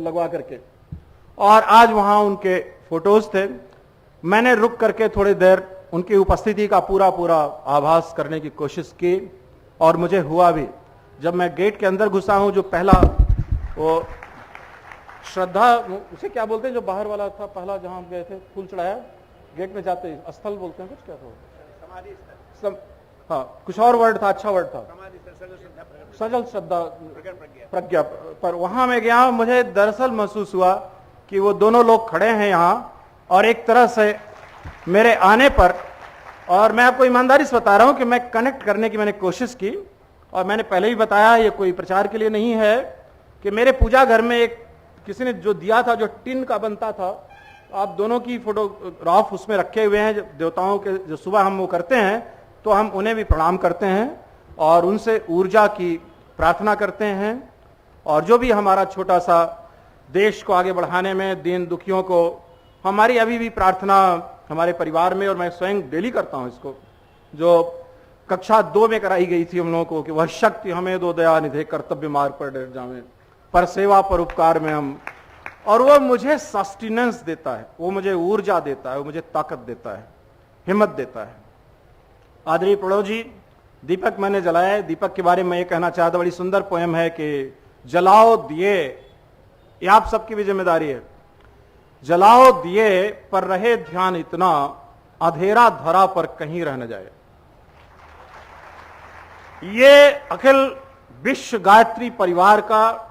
लगवा करके, और आज वहां उनके फोटोज थे। मैंने रुक करके थोड़ी देर उनकी उपस्थिति का पूरा आभास करने की कोशिश की और मुझे हुआ भी। जब मैं गेट के अंदर घुसा हूं, जो पहला वो श्रद्धा, उसे क्या बोलते हैं जो बाहर वाला था, पहला जहां गए थे फूल चढ़ाया, गेट में जाते स्थल बोलते हैं, कुछ क्या था, हाँ कुछ और वर्ड था, अच्छा वर्ड था, सजल श्रद्धा प्रज्ञा। पर वहां मैं गया, मुझे दरअसल महसूस हुआ कि वो दोनों लोग खड़े हैं यहां और एक तरह से मेरे आने पर, और मैं आपको ईमानदारी से बता रहा हूं कि मैं कनेक्ट करने की मैंने कोशिश की। और मैंने पहले भी बताया, ये कोई प्रचार के लिए नहीं है, कि मेरे पूजा घर में एक किसी ने जो दिया था, जो टिन का बनता था, आप दोनों की फोटोग्राफ उसमें रखे हुए हैं। देवताओं के जो सुबह हम वो करते हैं तो हम उन्हें भी प्रणाम करते हैं और उनसे ऊर्जा की प्रार्थना करते हैं। और जो भी हमारा छोटा सा देश को आगे बढ़ाने में, दीन दुखियों को, हमारी अभी भी प्रार्थना हमारे परिवार में, और मैं स्वयं डेली करता हूं इसको, जो कक्षा 2 में कराई गई थी हम लोगों को, कि वह शक्ति हमें दो दया निधे कर्तव्य मार्ग पर डर जावे, पर सेवा पर उपकार में हम, और वो मुझे सस्टेनेंस देता है, वो मुझे ऊर्जा देता है, वो मुझे ताकत देता है, हिम्मत देता है। आदरणीय प्रणव जी, दीपक मैंने जलाया है। दीपक के बारे में ये कहना चाहता, बड़ी सुंदर पोएम है कि जलाओ दिए, ये आप सबकी भी जिम्मेदारी है। जलाओ दिए पर रहे ध्यान इतना, अंधेरा धरा पर कहीं रह न जाए। ये अखिल विश्व गायत्री परिवार का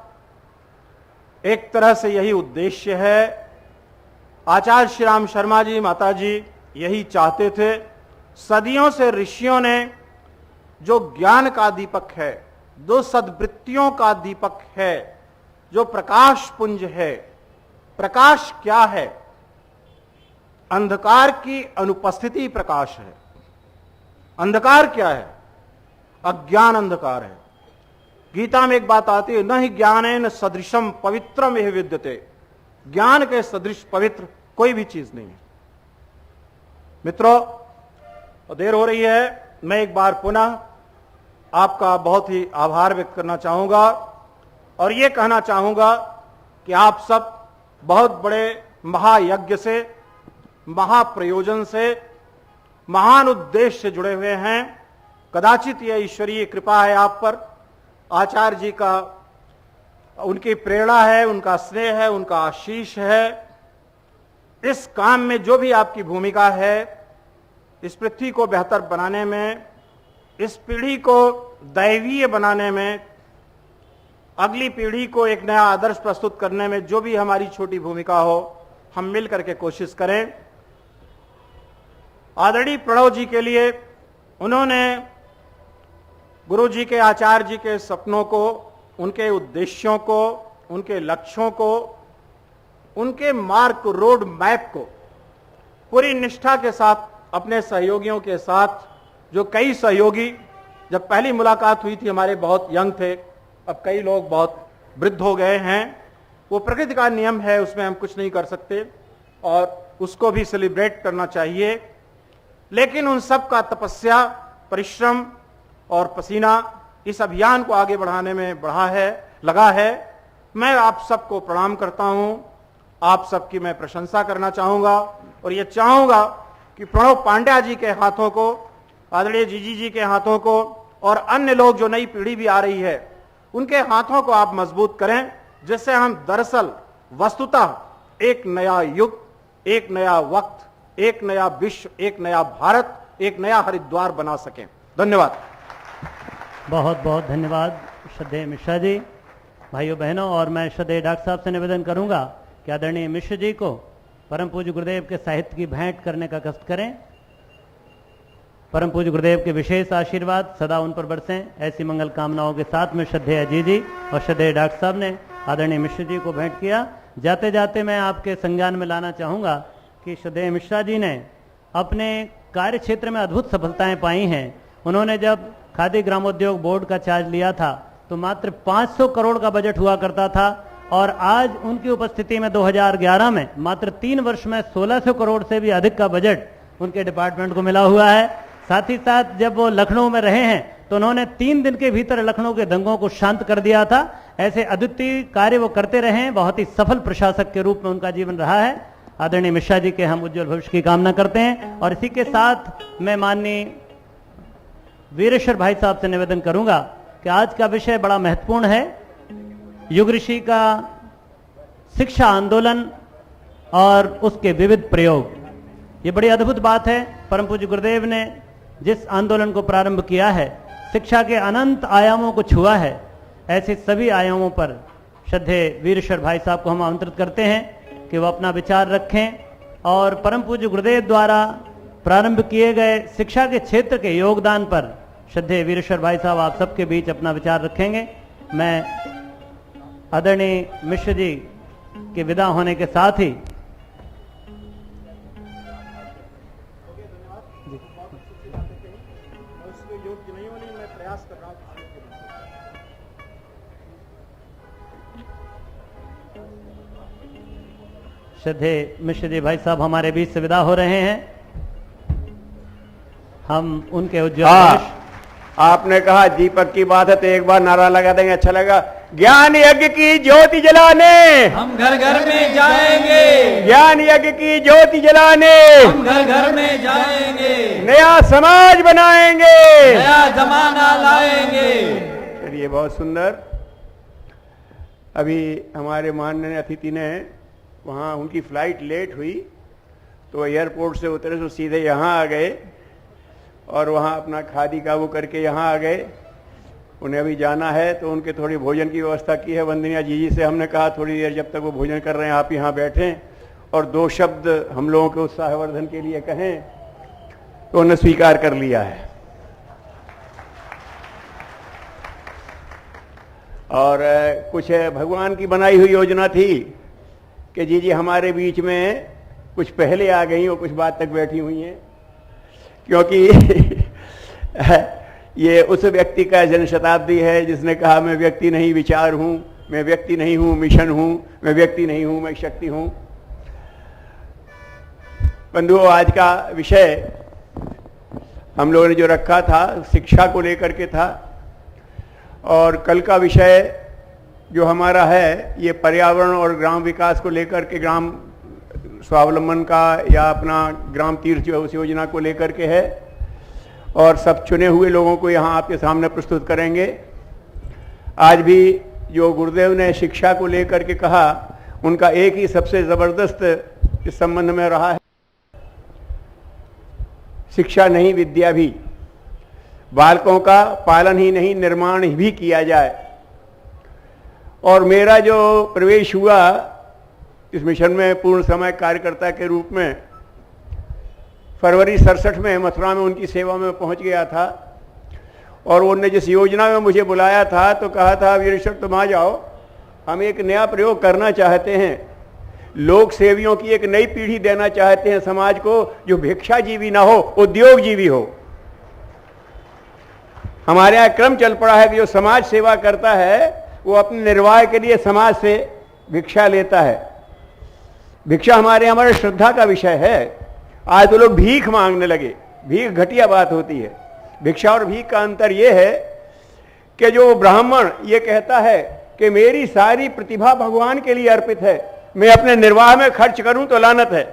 एक तरह से यही उद्देश्य है। आचार्य श्री राम शर्मा जी, माता जी यही चाहते थे। सदियों से ऋषियों ने जो ज्ञान का दीपक है, जो सद्वृत्तियों का दीपक है, जो प्रकाश पुंज है, प्रकाश क्या है? अंधकार की अनुपस्थिति प्रकाश है। अंधकार क्या है? अज्ञान अंधकार है। गीता में एक बात आती है, न ही ज्ञानेन सदृशम पवित्रम यह विद्यते। ज्ञान के सदृश पवित्र कोई भी चीज नहीं है। मित्रों, देर हो रही है, मैं एक बार पुनः आपका बहुत ही आभार व्यक्त करना चाहूंगा और यह कहना चाहूंगा कि आप सब बहुत बड़े महायज्ञ से, महाप्रयोजन से, महान उद्देश्य से जुड़े हुए हैं। कदाचित यह ईश्वरीय कृपा है आप पर, आचार्य जी का, उनकी प्रेरणा है, उनका स्नेह है, उनका आशीष है। इस काम में जो भी आपकी भूमिका है, इस पृथ्वी को बेहतर बनाने में, इस पीढ़ी को दैवीय बनाने में, अगली पीढ़ी को एक नया आदर्श प्रस्तुत करने में जो भी हमारी छोटी भूमिका हो, हम मिल करके कोशिश करें। आदरणीय प्रणव जी के लिए, उन्होंने गुरु जी के, आचार्य जी के सपनों को, उनके उद्देश्यों को, उनके लक्ष्यों को, उनके मार्ग, रोड मैप को पूरी निष्ठा के साथ अपने सहयोगियों के साथ, जो कई सहयोगी, जब पहली मुलाकात हुई थी हमारे बहुत यंग थे, अब कई लोग बहुत वृद्ध हो गए हैं। वो प्रकृति का नियम है, उसमें हम कुछ नहीं कर सकते और उसको भी सेलिब्रेट करना चाहिए। लेकिन उन सब का तपस्या, परिश्रम और पसीना इस अभियान को आगे बढ़ाने में लगा है। मैं आप सबको प्रणाम करता हूं, आप सबकी मैं प्रशंसा करना चाहूंगा और ये चाहूंगा कि प्रणव पांड्या जी के हाथों को, आदरणीय जीजी जी के हाथों को और अन्य लोग, जो नई पीढ़ी भी आ रही है, उनके हाथों को आप मजबूत करें, जिससे हम दरअसल वस्तुतः एक नया युग, एक नया वक्त, एक नया विश्व, एक नया भारत, एक नया हरिद्वार बना सकें। धन्यवाद। बहुत बहुत धन्यवाद श्रद्धेय मिश्रा जी। भाइयों बहनों, और मैं श्रद्धेय डॉक्टर साहब से निवेदन करूंगा कि आदरणीय मिश्र जी को परम पूज्य गुरुदेव के साहित्य की भेंट करने का कष्ट करें। परम पूज्य गुरुदेव के विशेष आशीर्वाद सदा उन पर बरसें, ऐसी मंगल कामनाओं के साथ में श्रद्धेय अजय जी और श्रद्धेय डॉक्टर साहब ने आदरणीय मिश्र जी को भेंट किया। जाते जाते मैं आपके संज्ञान में लाना चाहूंगा कि श्रद्धेय मिश्रा जी ने अपने कार्य क्षेत्र में अद्भुत सफलताएं पाई हैं। उन्होंने जब खादी ग्रामोद्योग बोर्ड का चार्ज लिया था तो मात्र 500 करोड़ का बजट हुआ करता था, और आज उनकी उपस्थिति में 2011 में मात्र 3 वर्ष में 1600 करोड़ से भी अधिक का बजट उनके डिपार्टमेंट को मिला हुआ है। साथ ही साथ जब वो लखनऊ में रहे हैं तो उन्होंने 3 दिन के भीतर लखनऊ के दंगों को शांत कर दिया था। ऐसे अद्वितीय कार्य वो करते रहे हैं। बहुत ही सफल प्रशासक के रूप में उनका जीवन रहा है। आदरणीय मिश्रा जी के हम उज्जवल भविष्य की कामना करते हैं। और इसी के साथ मैं माननीय वीरेश्वर भाई साहब से निवेदन करूंगा कि आज का विषय बड़ा महत्वपूर्ण है। युग ऋषि का शिक्षा आंदोलन और उसके विविध प्रयोग, ये बड़ी अद्भुत बात है। परम पूज्य गुरुदेव ने जिस आंदोलन को प्रारंभ किया है, शिक्षा के अनंत आयामों को छुआ है। ऐसे सभी आयामों पर श्रद्धेय वीरेश्वर भाई साहब को हम आमंत्रित करते हैं कि वो अपना विचार रखें और परम पूज्य गुरुदेव द्वारा प्रारंभ किए गए शिक्षा के क्षेत्र के योगदान पर श्रद्धेय वीरेश्वर भाई साहब आप सबके बीच अपना विचार रखेंगे। मैं आदरणीय मिश्र जी के विदा होने के साथ ही श्रद्धे मिश्र जी भाई साहब हमारे बीच से विदा हो रहे हैं। हम उनके उज्ज्वल हाँ, आपने कहा दीपक की बात है तो एक बार नारा लगा देंगे, अच्छा लगा। ज्ञान यज्ञ की ज्योति जलाने हम घर घर में जाएंगे, ज्ञान यज्ञ की ज्योति जलाने हम घर घर में जाएंगे, नया समाज बनाएंगे, नया जमाना लाएंगे। चलिए, बहुत सुंदर। अभी हमारे माननीय अतिथि ने वहाँ उनकी फ्लाइट लेट हुई तो एयरपोर्ट से उतरे तो सीधे यहाँ आ गए और वहाँ अपना खादी का वो करके यहाँ आ गए। उन्हें अभी जाना है तो उनके थोड़ी भोजन की व्यवस्था की है। वंदनिया जी से हमने कहा थोड़ी देर जब तक वो भोजन कर रहे हैं आप यहाँ बैठें और 2 शब्द हम लोगों के उत्साहवर्धन के लिए कहें, तो उन्होंने स्वीकार कर लिया है। और कुछ भगवान की बनाई हुई योजना थी कि जी हमारे बीच में कुछ पहले आ गई और कुछ बाद तक बैठी हुई हैं, क्योंकि ये उस व्यक्ति का जन्म शताब्दी है जिसने कहा मैं व्यक्ति नहीं विचार हूं, मैं व्यक्ति नहीं हूं मिशन हूं, मैं व्यक्ति नहीं हूं मैं शक्ति हूं। बंधुओं, आज का विषय हम लोगों ने जो रखा था शिक्षा को लेकर के था, और कल का विषय जो हमारा है ये पर्यावरण और ग्राम विकास को लेकर के, ग्राम स्वावलंबन का या अपना ग्राम तीर्थ योजना को लेकर के है, और सब चुने हुए लोगों को यहाँ आपके सामने प्रस्तुत करेंगे। आज भी जो गुरुदेव ने शिक्षा को लेकर के कहा उनका एक ही सबसे ज़बरदस्त इस संबंध में रहा है, शिक्षा नहीं विद्या भी, बालकों का पालन ही नहीं निर्माण भी किया जाए। और मेरा जो प्रवेश हुआ इस मिशन में पूर्ण समय कार्यकर्ता के रूप में फरवरी 67 में मथुरा में उनकी सेवा में पहुंच गया था, और उन्होंने जिस योजना में मुझे बुलाया था तो कहा था वीरेश्वर तुम आ जाओ, हम एक नया प्रयोग करना चाहते हैं, लोक सेवियों की एक नई पीढ़ी देना चाहते हैं समाज को जो भिक्षाजीवी ना हो, उद्योगजीवी हो। हमारे यहाँ क्रम चल पड़ा है कि जो समाज सेवा करता है वो अपने निर्वाह के लिए समाज से भिक्षा लेता है। भिक्षा हमारे श्रद्धा का विषय है। आज तो लोग भीख मांगने लगे, भीख घटिया बात होती है। भिक्षा और भीख का अंतर यह है कि जो ब्राह्मण ये कहता है कि मेरी सारी प्रतिभा भगवान के लिए अर्पित है, मैं अपने निर्वाह में खर्च करूं तो लानत है।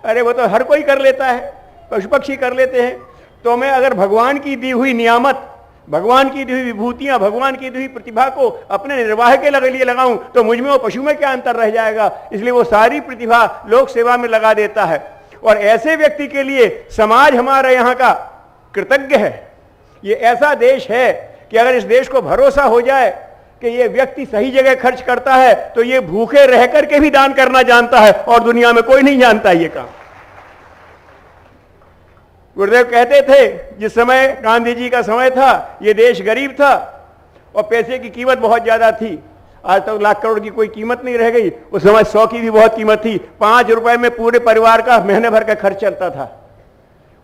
अरे वो तो हर कोई कर लेता है, पशु पक्षी कर लेते हैं, तो मैं अगर भगवान की दी हुई नियामत, भगवान की दी हुई विभूतियां, भगवान की दी हुई प्रतिभा को अपने निर्वाह के लिए लगाऊं तो मुझ में और पशु में क्या अंतर रह जाएगा। इसलिए वो सारी प्रतिभा लोक सेवा में लगा देता है। और ऐसे व्यक्ति के लिए समाज हमारे यहाँ का कृतज्ञ है। ये ऐसा देश है कि अगर इस देश को भरोसा हो जाए कि ये व्यक्ति सही जगह खर्च करता है तो ये भूखे रह करके भी दान करना जानता है, और दुनिया में कोई नहीं जानता ये काम। गुरुदेव कहते थे जिस समय गांधी जी का समय था ये देश गरीब था और पैसे की कीमत बहुत ज्यादा थी। आज तक लाख करोड़ की कोई कीमत नहीं रह गई, उस समय 100 की भी बहुत कीमत थी। 5 रुपए में पूरे परिवार का महीने भर का खर्च चलता था।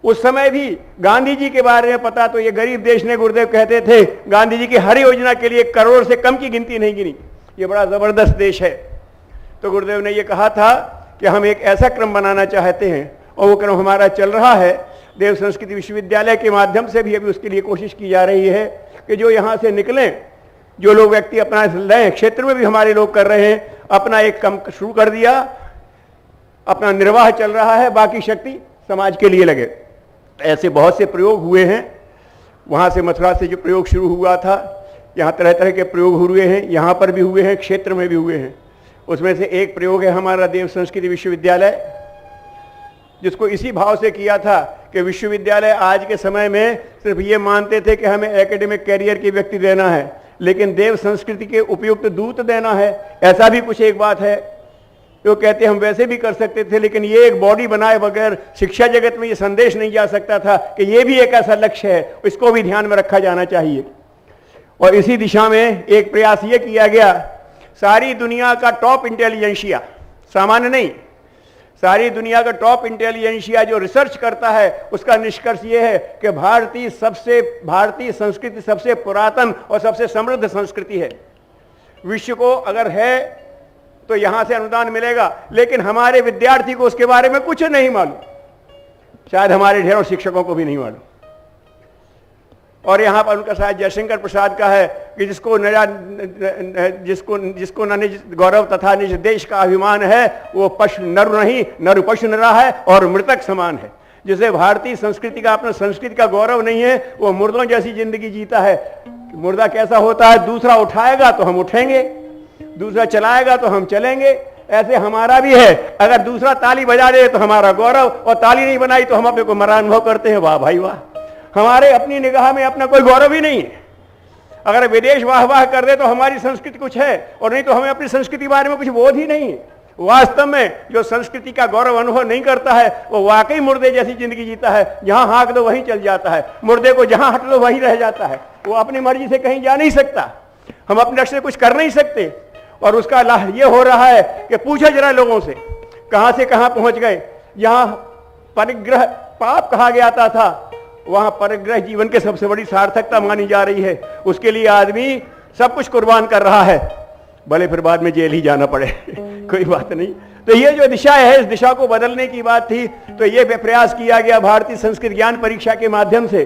उस समय भी गांधी जी के बारे में पता तो ये गरीब देश ने, गुरुदेव कहते थे गांधी जी की हर योजना के लिए करोड़ से कम की गिनती नहीं गिनी। ये बड़ा जबरदस्त देश है। तो गुरुदेव ने ये कहा था कि हम एक ऐसा क्रम बनाना चाहते हैं, और वो क्रम हमारा चल रहा है। देव संस्कृति विश्वविद्यालय के माध्यम से भी अभी उसके लिए कोशिश की जा रही है कि जो यहाँ से निकलें, जो लोग व्यक्ति अपना नए क्षेत्र में भी हमारे लोग कर रहे हैं, अपना एक काम शुरू कर दिया, अपना निर्वाह चल रहा है, बाकी शक्ति समाज के लिए लगे। ऐसे बहुत से प्रयोग हुए हैं। वहाँ से मथुरा से जो प्रयोग शुरू हुआ था, यहाँ तरह तरह के प्रयोग हुए हैं, यहाँ पर भी हुए हैं, क्षेत्र में भी हुए हैं। उसमें से एक प्रयोग है हमारा देव संस्कृति विश्वविद्यालय, जिसको इसी भाव से किया था कि विश्वविद्यालय आज के समय में सिर्फ ये मानते थे कि हमें एकेडमिक कैरियर के व्यक्ति देना है, लेकिन देव संस्कृति के उपयुक्त दूत देना है। ऐसा भी कुछ एक बात है तो कहते हम वैसे भी कर सकते थे, लेकिन ये एक बॉडी बनाए बगैर शिक्षा जगत में ये संदेश नहीं जा सकता था कि ये भी एक ऐसा लक्ष्य है, इसको भी ध्यान में रखा जाना चाहिए। और इसी दिशा में एक प्रयास ये किया गया, सारी दुनिया का टॉप इंटेलिजेंशिया, सामान्य नहीं, सारी दुनिया का टॉप इंटेलिजेंशिया जो रिसर्च करता है उसका निष्कर्ष ये है कि भारतीय संस्कृति सबसे पुरातन और सबसे समृद्ध संस्कृति है। विश्व को अगर है तो यहां से अनुदान मिलेगा, लेकिन हमारे विद्यार्थी को उसके बारे में कुछ नहीं मालूम, शायद हमारे ढेरों शिक्षकों को भी नहीं मालूम। और यहां पर उनका शायद जयशंकर प्रसाद का है कि जिसको न निज गौरव तथा निज देश का अभिमान है, वो पशु नर नहीं, नर पशु नरा है और मृतक समान है। जिसे भारतीय संस्कृति का, अपना संस्कृति का गौरव नहीं है, वो मुर्दों जैसी जिंदगी जीता है। मुर्दा कैसा होता है, दूसरा उठाएगा तो हम उठेंगे, दूसरा चलाएगा तो हम चलेंगे। ऐसे हमारा भी है, अगर दूसरा ताली बजा दे तो हमारा गौरव, और ताली नहीं बनाई तो हम अपने को मरा अनुभव करते हैं, वाह भाई वाह। हमारे अपनी निगाह में अपना कोई गौरव ही नहीं है। अगर विदेश वाह वाह कर दे तो हमारी संस्कृति कुछ है, और नहीं तो हमें अपनी संस्कृति के बारे में कुछ बोध ही नहीं है। वास्तव में जो संस्कृति का गौरव अनुभव नहीं करता है, वो वाकई मुर्दे जैसी जिंदगी जीता है। जहां हाँक दो वहीं चल जाता है, मुर्दे को जहां हट लो वहीं रह जाता है। वो अपनी मर्जी से कहीं जा नहीं सकता, हम अपने लक्ष्य से कुछ कर नहीं सकते। और उसका लाभ ये हो रहा है कि पूछो जरा लोगों से कहां पहुंच गए। जहां परिग्रह पाप कहा गया था, वहां परिग्रह जीवन के सबसे बड़ी सार्थकता मानी जा रही है। उसके लिए आदमी सब कुछ कुर्बान कर रहा है, भले फिर बाद में जेल ही जाना पड़े कोई बात नहीं। तो ये जो दिशा है, इस दिशा को बदलने की बात थी। तो ये प्रयास किया गया भारतीय संस्कृत ज्ञान परीक्षा के माध्यम से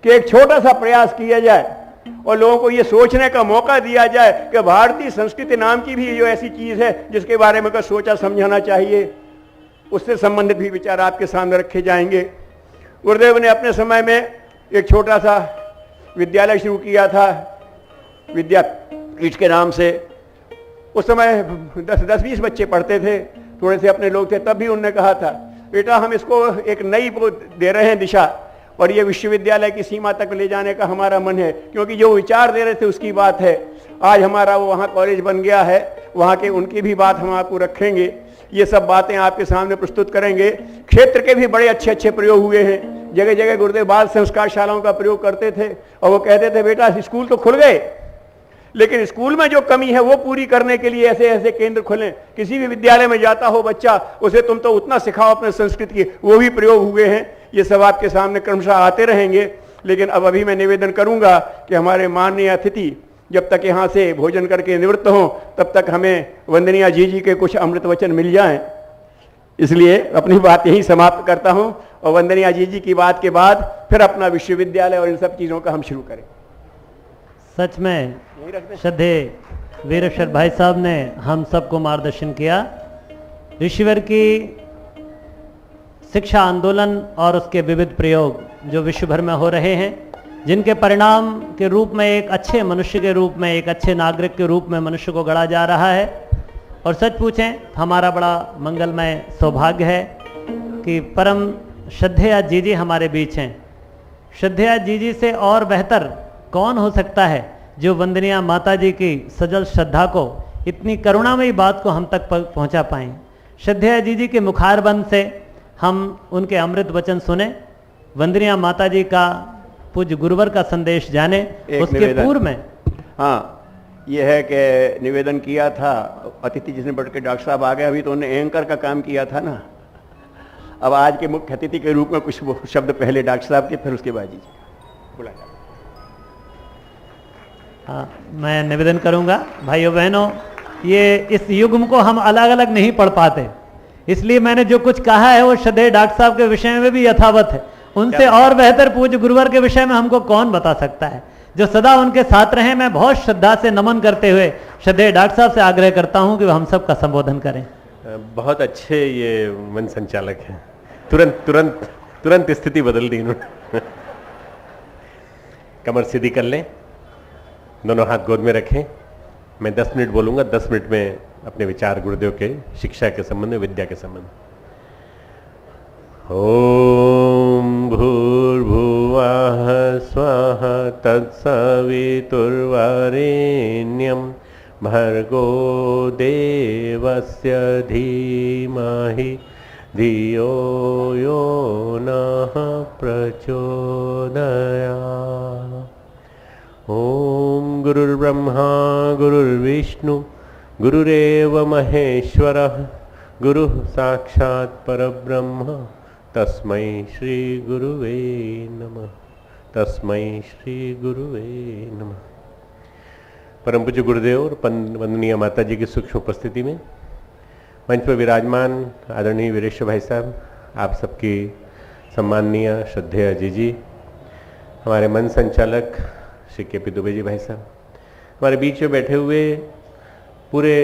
कि एक छोटा सा प्रयास किया जाए और लोगों को ये सोचने का मौका दिया जाए कि भारतीय संस्कृति नाम की भी जो ऐसी चीज है जिसके बारे में सोचा समझाना चाहिए। उससे संबंधित भी विचार आपके सामने रखे जाएंगे। गुरुदेव ने अपने समय में एक छोटा सा विद्यालय शुरू किया था, विद्यापीठ के नाम से। उस समय 10-20 बच्चे पढ़ते थे, थोड़े से अपने लोग थे। तब भी उन्होंने कहा था, बेटा हम इसको एक नई वो दे रहे हैं दिशा, और ये विश्वविद्यालय की सीमा तक ले जाने का हमारा मन है। क्योंकि जो विचार दे रहे थे उसकी बात है। आज हमारा वो वहाँ कॉलेज बन गया है, वहाँ के उनकी भी बात हम आपको रखेंगे। ये सब बातें आपके सामने प्रस्तुत करेंगे। क्षेत्र के भी बड़े अच्छे अच्छे प्रयोग हुए हैं। जगह जगह गुरुदेव बाल संस्कार शालाओं का प्रयोग करते थे, और वो कहते थे बेटा स्कूल तो खुल गए, लेकिन स्कूल में जो कमी है वो पूरी करने के लिए ऐसे ऐसे केंद्र खोलें। किसी भी विद्यालय में जाता हो बच्चा, उसे तुम तो उतना सिखाओ अपने संस्कृत की, वो भी प्रयोग हुए हैं। ये सब आपके सामने क्रमशः आते रहेंगे। लेकिन अब अभी मैं निवेदन करूंगा कि हमारे माननीय अतिथि जब तक यहाँ से भोजन करके निवृत्त हों, तब तक हमें वंदनीय जी के कुछ अमृत वचन मिल जाएं। इसलिए अपनी बात यही समाप्त करता हूं, और वंदनीय जी की बात के बाद फिर अपना विश्वविद्यालय और इन सब चीज़ों का हम शुरू करें। सच में श्रद्धे वीरेश्वर भाई साहब ने हम सबको मार्गदर्शन किया। ऋषिवर की शिक्षा आंदोलन और उसके विविध प्रयोग जो विश्व भर में हो रहे हैं, जिनके परिणाम के रूप में एक अच्छे मनुष्य के रूप में, एक अच्छे नागरिक के रूप में मनुष्य को गढ़ा जा रहा है। और सच पूछें, हमारा बड़ा मंगलमय सौभाग्य है कि परम श्रद्धेया जी हमारे बीच हैं। श्रद्धेया जी से और बेहतर कौन हो सकता है जो वंदनीय माता जी की सजल श्रद्धा को, इतनी करुणामयी बात को हम तक पहुंचा पाएं। श्रद्धेया जी के मुखारबंद से हम उनके अमृत वचन सुने, वंदनीय माता जी का पूज्य गुरुवर का संदेश जाने। उसके पूर्व में यह है कि निवेदन किया था, अतिथि जिसने बढ़ के डॉक्टर साहब आ गए। अभी तो उन्होंने एंकर का काम किया था ना, अब आज के मुख्य अतिथि के रूप में कुछ शब्द पहले डॉक्टर साहब के, फिर उसके बाद जी बुला। हाँ, मैं निवेदन करूंगा भाइयों बहनों, ये इस युग्म को हम अलग अलग नहीं पढ़ पाते, इसलिए मैंने जो कुछ कहा है वो श्रद्धेय डॉक्टर साहब के विषय में भी यथावत है। उनसे और बेहतर पूज्य गुरुवर के विषय में हमको कौन बता सकता है, जो सदा उनके साथ रहे। मैं बहुत श्रद्धा से नमन करते हुए श्रद्धेय डॉक्टर साहब से आग्रह करता हूं कि वो हम सब का संबोधन करें। बहुत अच्छे ये वन संचालक हैं, तुरंत तुरंत तुरंत स्थिति बदल दी इन्होंने। कमर सीधी कर लें, दोनों हाथ गोद में रखें। मैं 10 मिनट बोलूंगा, 10 मिनट में अपने विचार गुरुदेव के शिक्षा के संबंध में, विद्या के संबंध। ओम भूर्भुवः स्वः तत्सवितुर्वरेण्यं भर्गो देवस्य धीमहि धियो यो नः प्रचोदयात्। ओम गुरुर्ब्रह्मा गुरुर्विष्णु गुरुरेव महेश्वरः गुरुः साक्षात् परब्रह्म तस्मै श्री गुरुवे नमः। तस्मै श्री गुरुवे नमः। परम पूज्य गुरुदेव और वंदनीय माता जी की सूक्ष्म उपस्थिति में मंच पर विराजमान आदरणीय वीरेश्वर भाई साहब, आप सबकी सम्माननीय श्रद्धेय जी, हमारे मन संचालक श्री के.पी. दुबे जी भाई साहब, हमारे बीच में बैठे हुए पूरे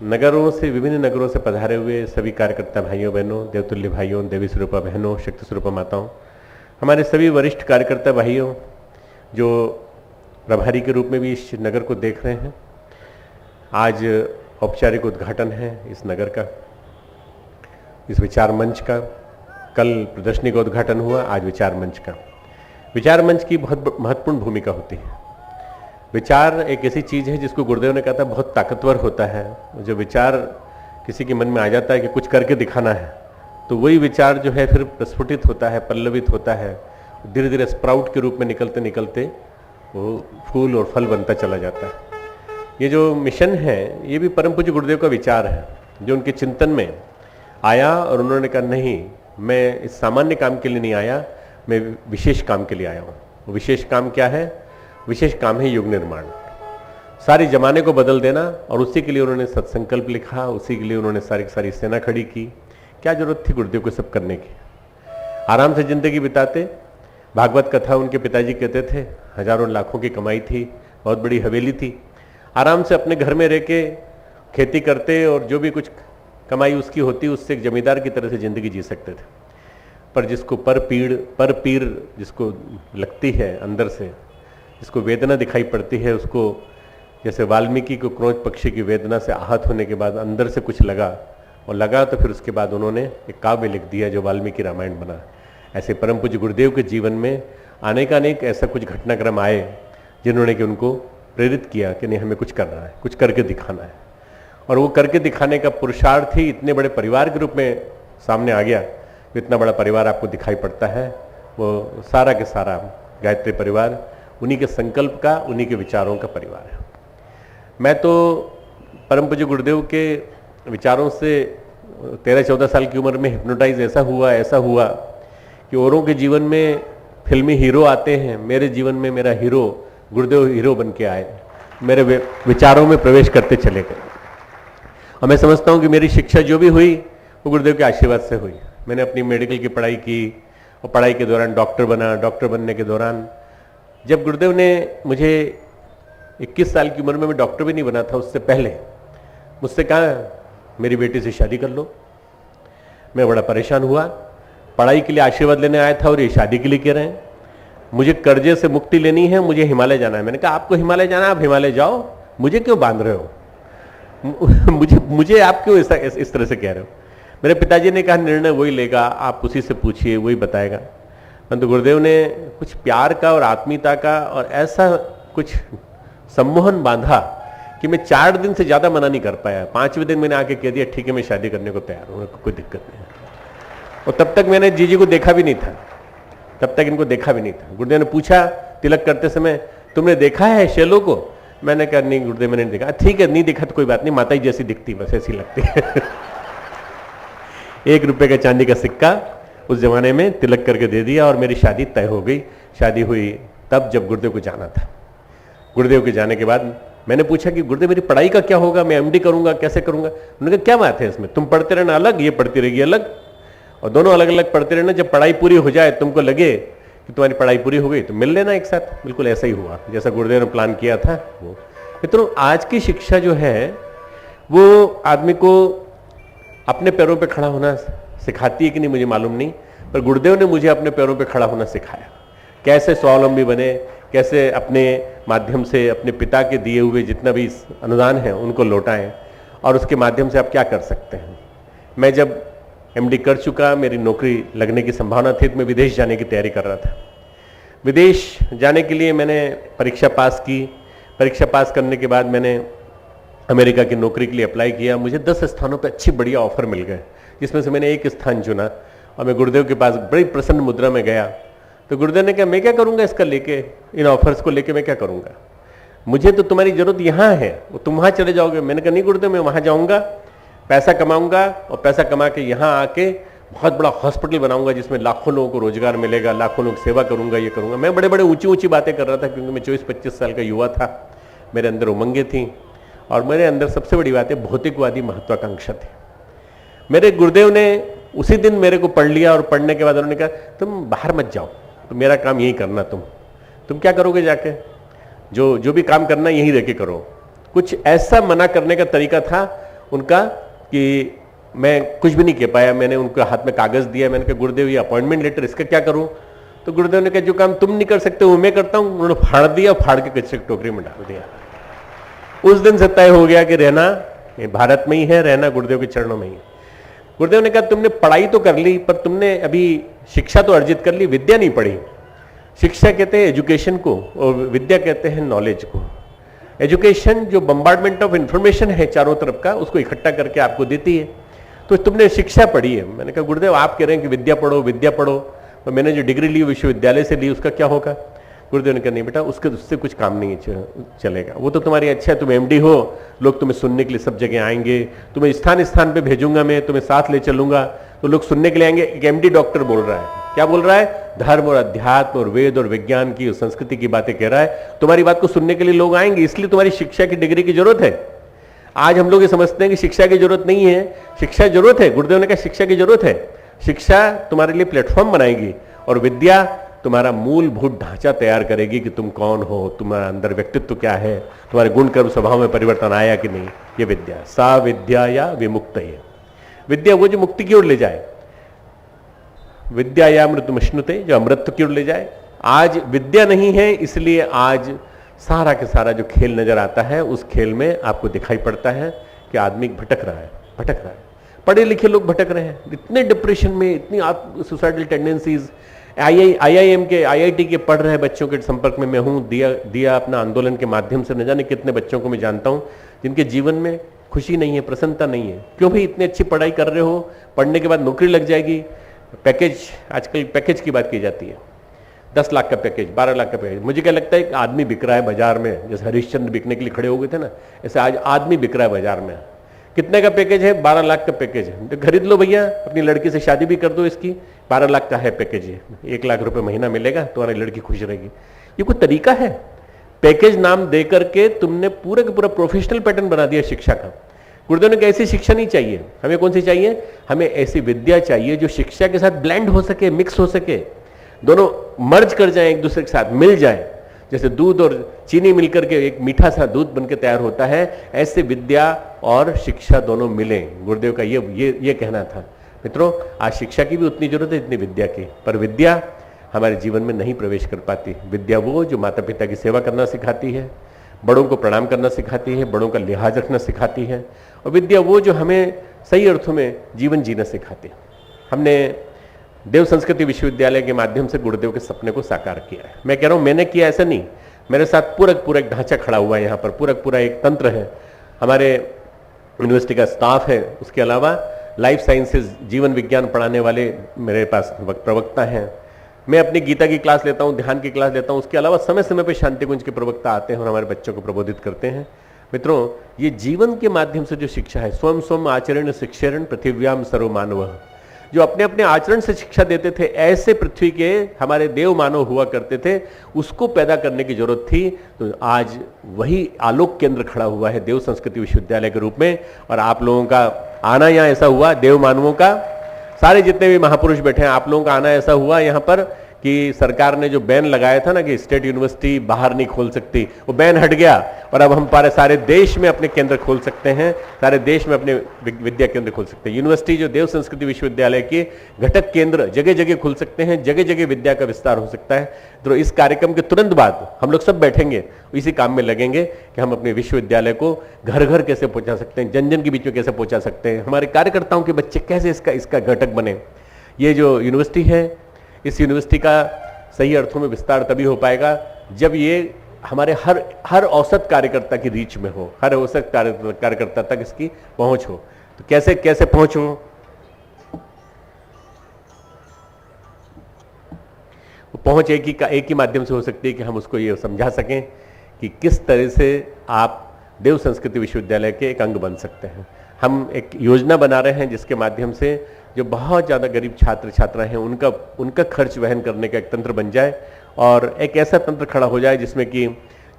नगरों से, विभिन्न नगरों से पधारे हुए सभी कार्यकर्ता भाइयों बहनों, देवतुल्य भाइयों, देवी स्वरूपा बहनों, शक्ति स्वरूपा माताओं, हमारे सभी वरिष्ठ कार्यकर्ता भाइयों जो प्रभारी के रूप में भी इस नगर को देख रहे हैं। आज औपचारिक उद्घाटन है इस नगर का, इस विचार मंच का। कल प्रदर्शनी का उद्घाटन हुआ, आज विचार मंच का। विचार मंच की बहुत महत्वपूर्ण भूमिका होती है। विचार एक ऐसी चीज है जिसको गुरुदेव ने कहा था बहुत ताकतवर होता है। जो विचार किसी के मन में आ जाता है कि कुछ करके दिखाना है, तो वही विचार जो है फिर प्रस्फुटित होता है, पल्लवित होता है, धीरे धीरे स्प्राउट के रूप में निकलते निकलते वो फूल और फल बनता चला जाता है। ये जो मिशन है ये भी परम पूज्य गुरुदेव का विचार है, जो उनके चिंतन में आया और उन्होंने कहा नहीं, मैं इस सामान्य काम के लिए नहीं आया, मैं विशेष काम के लिए आया हूँ। वो विशेष काम क्या है? विशेष काम है युग निर्माण, सारे जमाने को बदल देना। और उसी के लिए उन्होंने सत्संकल्प लिखा, उसी के लिए उन्होंने सारी सेना खड़ी की। क्या जरूरत थी गुरुदेव को सब करने की? आराम से जिंदगी बिताते। भागवत कथा उनके पिताजी कहते थे, हजारों लाखों की कमाई थी, बहुत बड़ी हवेली थी, आराम से अपने घर में रह के खेती करते और जो भी कुछ कमाई उसकी होती उससे एक जमींदार की तरह से जिंदगी जी सकते थे। पर जिसको पर पीर जिसको लगती है अंदर से, जिसको वेदना दिखाई पड़ती है, उसको जैसे वाल्मीकि को क्रोध पक्षी की वेदना से आहत होने के बाद अंदर से कुछ लगा, और लगा तो फिर उसके बाद उन्होंने एक काव्य लिख दिया जो वाल्मीकि रामायण बना। ऐसे परम पूज्य गुरुदेव के जीवन में अनेक ऐसा कुछ घटनाक्रम आए जिन्होंने कि उनको प्रेरित किया कि नहीं, हमें कुछ करना है, कुछ करके दिखाना है। और वो करके दिखाने का पुरुषार्थ ही इतने बड़े परिवार के रूप में सामने आ गया। इतना बड़ा परिवार आपको दिखाई पड़ता है, वो सारा के सारा गायत्री परिवार उन्हीं के संकल्प का, उन्हीं के विचारों का परिवार है। मैं तो परम पूज्य गुरुदेव के विचारों से 13-14 साल की उम्र में हिप्नोटाइज ऐसा हुआ कि औरों के जीवन में फिल्मी हीरो आते हैं, मेरे जीवन में मेरा हीरो गुरुदेव हीरो बन के आए, मेरे विचारों में प्रवेश करते चले गए। और मैं समझता हूँ कि मेरी शिक्षा जो भी हुई वो गुरुदेव के आशीर्वाद से हुई। मैंने अपनी मेडिकल की पढ़ाई की और पढ़ाई के दौरान डॉक्टर बना। डॉक्टर बनने के दौरान जब गुरुदेव ने मुझे 21 साल की उम्र में, मैं डॉक्टर भी नहीं बना था उससे पहले, मुझसे कहा मेरी बेटी से शादी कर लो। मैं बड़ा परेशान हुआ, पढ़ाई के लिए आशीर्वाद लेने आया था और ये शादी के लिए कह रहे हैं। मुझे कर्जे से मुक्ति लेनी है, मुझे हिमालय जाना है। मैंने कहा आपको हिमालय जाना है, आप हिमालय जाओ, मुझे क्यों बांध रहे हो? मुझे आप क्यों इस तरह से कह रहे हो? मेरे पिताजी ने कहा निर्णय वही लेगा, आप उसी से पूछिए, वही बताएगा। परंतु गुरुदेव ने कुछ प्यार का और आत्मीयता का और ऐसा कुछ सम्मोहन बांधा कि मैं 4 दिन से ज्यादा मना नहीं कर पाया। 5वें दिन मैंने आके कह दिया ठीक है, मैं शादी करने को तैयार हूं, कोई दिक्कत नहीं है। और तब तक मैंने जीजी को देखा भी नहीं था, तब तक इनको देखा भी नहीं था। गुरुदेव ने पूछा तिलक करते समय, तुमने देखा है शैलो को? मैंने कहा नहीं गुरुदेव मैंने नहीं देखा। ठीक है, नहीं देखा तो कोई बात नहीं, माता जी जैसी दिखती, बस ऐसी लगती है। 1 रुपए का चांदी का सिक्का उस जमाने में तिलक करके दे दिया और मेरी शादी तय हो गई। शादी हुई तब जब गुरुदेव को जाना था। गुरुदेव के जाने के बाद मैंने पूछा कि गुरुदेव मेरी पढ़ाई का क्या होगा, मैं एमडी करूंगा, कैसे करूंगा? उन्होंने कहा क्या बात है इसमें, तुम पढ़ते रहना अलग, ये पढ़ती रहेगी अलग, और दोनों अलग अलग पढ़ते रहना। जब पढ़ाई पूरी हो जाए, तुमको लगे कि तुम्हारी पढ़ाई पूरी हो गई तो मिल लेना एक साथ। बिल्कुल ऐसा ही हुआ जैसा गुरुदेव ने प्लान किया था। वो मित्रों, आज की शिक्षा जो है वो आदमी को अपने पैरों पे खड़ा होना सिखाती है कि नहीं मुझे मालूम नहीं, पर गुरुदेव ने मुझे अपने पैरों पे खड़ा होना सिखाया। कैसे स्वावलंबी बने, कैसे अपने माध्यम से अपने पिता के दिए हुए जितना भी अनुदान है उनको लौटाएं, और उसके माध्यम से आप क्या कर सकते हैं। मैं जब एमडी कर चुका, मेरी नौकरी लगने की संभावना थी, तो मैं विदेश जाने की तैयारी कर रहा था। विदेश जाने के लिए मैंने परीक्षा पास की। परीक्षा पास करने के बाद मैंने अमेरिका की नौकरी के लिए अप्लाई किया। मुझे 10 स्थानों पर अच्छी बढ़िया ऑफर मिल गए, जिसमें से मैंने एक स्थान चुना और मैं गुरुदेव के पास बड़ी प्रसन्न मुद्रा में गया। तो गुरुदेव ने कहा मैं क्या करूंगा इसका लेके, इन ऑफर्स को लेके मैं क्या करूंगा, मुझे तो तुम्हारी जरूरत यहाँ है, वो तुम वहां चले जाओगे। मैंने कहा नहीं गुरुदेव, मैं वहां जाऊंगा, पैसा कमाऊंगा और पैसा कमा के यहाँ आके बहुत बड़ा हॉस्पिटल बनाऊंगा जिसमें लाखों लोगों को रोजगार मिलेगा, लाखों लोग सेवा करूंगा, ये करूंगा। मैं बड़े बड़े ऊंची ऊंची बातें कर रहा था क्योंकि मैं 24-25 साल का युवा था। मेरे अंदर उमंगें थी और मेरे अंदर सबसे बड़ी बात है भौतिकवादी महत्वाकांक्षा थी। मेरे गुरुदेव ने उसी दिन मेरे को पढ़ लिया और पढ़ने के बाद उन्होंने कहा तुम बाहर मत जाओ, तो मेरा काम यही करना, तुम क्या करोगे जाके, जो भी काम करना यही रह के करो। कुछ ऐसा मना करने का तरीका था उनका कि मैं कुछ भी नहीं कह पाया। मैंने उनके हाथ में कागज दिया, मैंने कहा गुरुदेव ये अपॉइंटमेंट लेटर इसका क्या करूं? तो गुरुदेव ने कहा जो काम तुम नहीं कर सकते वो मैं करता हूं। उन्होंने फाड़ दिया, फाड़ के कचरे की टोकरी में डाल दिया। उस दिन से तय हो गया कि रहना भारत में ही है, रहना गुरुदेव के चरणों में ही है। गुरुदेव ने कहा तुमने पढ़ाई तो कर ली, पर तुमने अभी शिक्षा तो अर्जित कर ली, विद्या नहीं पढ़ी। शिक्षा कहते हैं एजुकेशन को और विद्या कहते हैं नॉलेज को। एजुकेशन जो बम्बार्डमेंट ऑफ इंफॉर्मेशन है चारों तरफ का, उसको इकट्ठा करके आपको देती है। तो तुमने शिक्षा पढ़ी है। मैंने कहा गुरुदेव आप कह रहे हैं कि विद्या पढ़ो विद्या पढ़ो, तो मैंने जो डिग्री ली विश्वविद्यालय से ली उसका क्या होगा? गुरुदेव ने कहा नहीं बेटा उससे कुछ काम नहीं चलेगा, वो तो तुम्हारी अच्छा है, तुम एमडी हो, लोग तुम्हें सुनने के लिए सब जगह आएंगे, तुम्हें स्थान स्थान पे भेजूंगा मैं, तुम्हें साथ ले चलूंगा तो लोग सुनने के लिए आएंगे। एक एमडी डॉक्टर बोल रहा है, क्या बोल रहा है? धर्म और अध्यात्म और वेद और विज्ञान की और संस्कृति की बातें कह रहा है। तुम्हारी बात को सुनने के लिए लोग आएंगे, इसलिए तुम्हारी शिक्षा की डिग्री की जरूरत है। आज हम लोग ये समझते हैं कि शिक्षा की जरूरत नहीं है, शिक्षा जरूरत है। गुरुदेव ने कहा शिक्षा की जरूरत है। शिक्षा तुम्हारे लिए प्लेटफॉर्म बनाएगी और विद्या तुम्हारा मूलभूत ढांचा तैयार करेगी कि तुम कौन हो, तुम्हारा अंदर व्यक्तित्व क्या है, तुम्हारे गुण कर्म स्वभाव में परिवर्तन आया कि नहीं। ये विद्या सा विद्या या विमुक्त है। विद्या वो जो मुक्ति की ओर ले जाए, विद्या या अमृतमश्नुते, जो अमृत की ओर ले जाए। आज विद्या नहीं है, इसलिए आज सारा के सारा जो खेल नजर आता है उस खेल में आपको दिखाई पड़ता है कि आदमी भटक रहा है। पढ़े लिखे लोग भटक रहे हैं, इतने डिप्रेशन में, इतनी सुसाइडल टेंडेंसीज। IIM के IIT के पढ़ रहे बच्चों के संपर्क में मैं हूं। दिया अपना आंदोलन के माध्यम से न जाने कितने बच्चों को मैं जानता हूं जिनके जीवन में खुशी नहीं है, प्रसन्नता नहीं है। क्यों भाई इतनी अच्छी पढ़ाई कर रहे हो, पढ़ने के बाद नौकरी लग जाएगी, पैकेज, आजकल पैकेज की बात की जाती है, 10 लाख का पैकेज, 12 लाख का पैकेज। मुझे क्या लगता है कि आदमी बिक रहा है बाजार में, जैसे हरिश्चंद्र बिकने के लिए खड़े हो गए थे ना, ऐसे आज आदमी बिक रहा है बाजार में। कितने का पैकेज है? 12 लाख का पैकेज है, तो खरीद लो भैया, अपनी लड़की से शादी भी कर दो इसकी। 12 लाख का है पैकेज, है 1 लाख रुपए महीना मिलेगा, तुम्हारी लड़की खुश रहेगी। ये कोई तरीका है? पैकेज नाम दे करके तुमने पूरा का पूरा प्रोफेशनल पैटर्न बना दिया शिक्षा का। गुरुदेव ने कहा ऐसी शिक्षा नहीं चाहिए हमें। कौन सी चाहिए? हमें ऐसी विद्या चाहिए जो शिक्षा के साथ ब्लेंड हो सके, मिक्स हो सके, दोनों मर्ज कर जाए, एक दूसरे के साथ मिल जाए। जैसे दूध और चीनी मिलकर के एक मीठा सा दूध बनकर तैयार होता है, ऐसे विद्या और शिक्षा दोनों मिलें। गुरुदेव का ये कहना था। मित्रों, आज शिक्षा की भी उतनी जरूरत है जितनी विद्या की, पर विद्या हमारे जीवन में नहीं प्रवेश कर पाती। विद्या वो जो माता पिता की सेवा करना सिखाती है, बड़ों को प्रणाम करना सिखाती है, बड़ों का लिहाज रखना सिखाती है, और विद्या वो जो हमें सही अर्थों में जीवन जीना सिखाती है। हमने देव संस्कृति विश्वविद्यालय के माध्यम से गुरुदेव के सपने को साकार किया है। मैं कह रहा हूं मैंने किया ऐसा नहीं, मेरे साथ पूरा एक ढांचा खड़ा हुआ है, यहाँ पर पूरा एक तंत्र है। हमारे यूनिवर्सिटी का स्टाफ है, उसके अलावा लाइफ साइंसेज जीवन विज्ञान पढ़ाने वाले मेरे पास प्रवक्ता हैं। मैं अपनी गीता की क्लास लेता हूँ, ध्यान की क्लास लेता हूँ, उसके अलावा समय समय पर शांति कुंज के प्रवक्ता आते हैं और हमारे बच्चों को प्रबोधित करते हैं। मित्रों, ये जीवन के माध्यम से जो शिक्षा है, स्वयं स्वयं आचरण शिक्षण पृथिव्याम सर्व मानव, जो अपने अपने आचरण से शिक्षा देते थे, ऐसे पृथ्वी के हमारे देव मानव हुआ करते थे, उसको पैदा करने की जरूरत थी। तो आज वही आलोक केंद्र खड़ा हुआ है देव संस्कृति विश्वविद्यालय के रूप में। और आप लोगों का आना यहाँ ऐसा हुआ, देव मानवों का, सारे जितने भी महापुरुष बैठे हैं, आप लोगों का आना ऐसा हुआ यहाँ पर कि सरकार ने जो बैन लगाया था ना कि स्टेट यूनिवर्सिटी बाहर नहीं खोल सकती, वो बैन हट गया और अब हम सारे देश में अपने केंद्र खोल सकते हैं, सारे देश में अपने विद्या केंद्र खोल सकते हैं। यूनिवर्सिटी जो देव संस्कृति विश्वविद्यालय के घटक केंद्र जगह जगह खुल सकते हैं, जगह जगह विद्या का विस्तार हो सकता है। तो इस कार्यक्रम के तुरंत बाद हम लोग सब बैठेंगे, इसी काम में लगेंगे कि हम अपने विश्वविद्यालय को घर घर कैसे पहुंचा सकते हैं, जन जन के बीच में कैसे पहुंचा सकते हैं, हमारे कार्यकर्ताओं के बच्चे कैसे इसका घटक बने। ये जो यूनिवर्सिटी है, इस यूनिवर्सिटी का सही अर्थों में विस्तार तभी हो पाएगा जब ये हमारे हर औसत कार्यकर्ता की रीच में हो, हर औसत कार्यकर्ता तक इसकी पहुंच हो। तो कैसे पहुंच हो? पहुंच एक ही माध्यम से हो सकती है कि हम उसको ये समझा सकें कि किस तरह से आप देव संस्कृति विश्वविद्यालय के एक अंग बन सकते हैं। हम एक योजना बना रहे हैं जिसके माध्यम से जो बहुत ज़्यादा गरीब छात्र छात्राएं हैं उनका खर्च वहन करने का एक तंत्र बन जाए, और एक ऐसा तंत्र खड़ा हो जाए जिसमें कि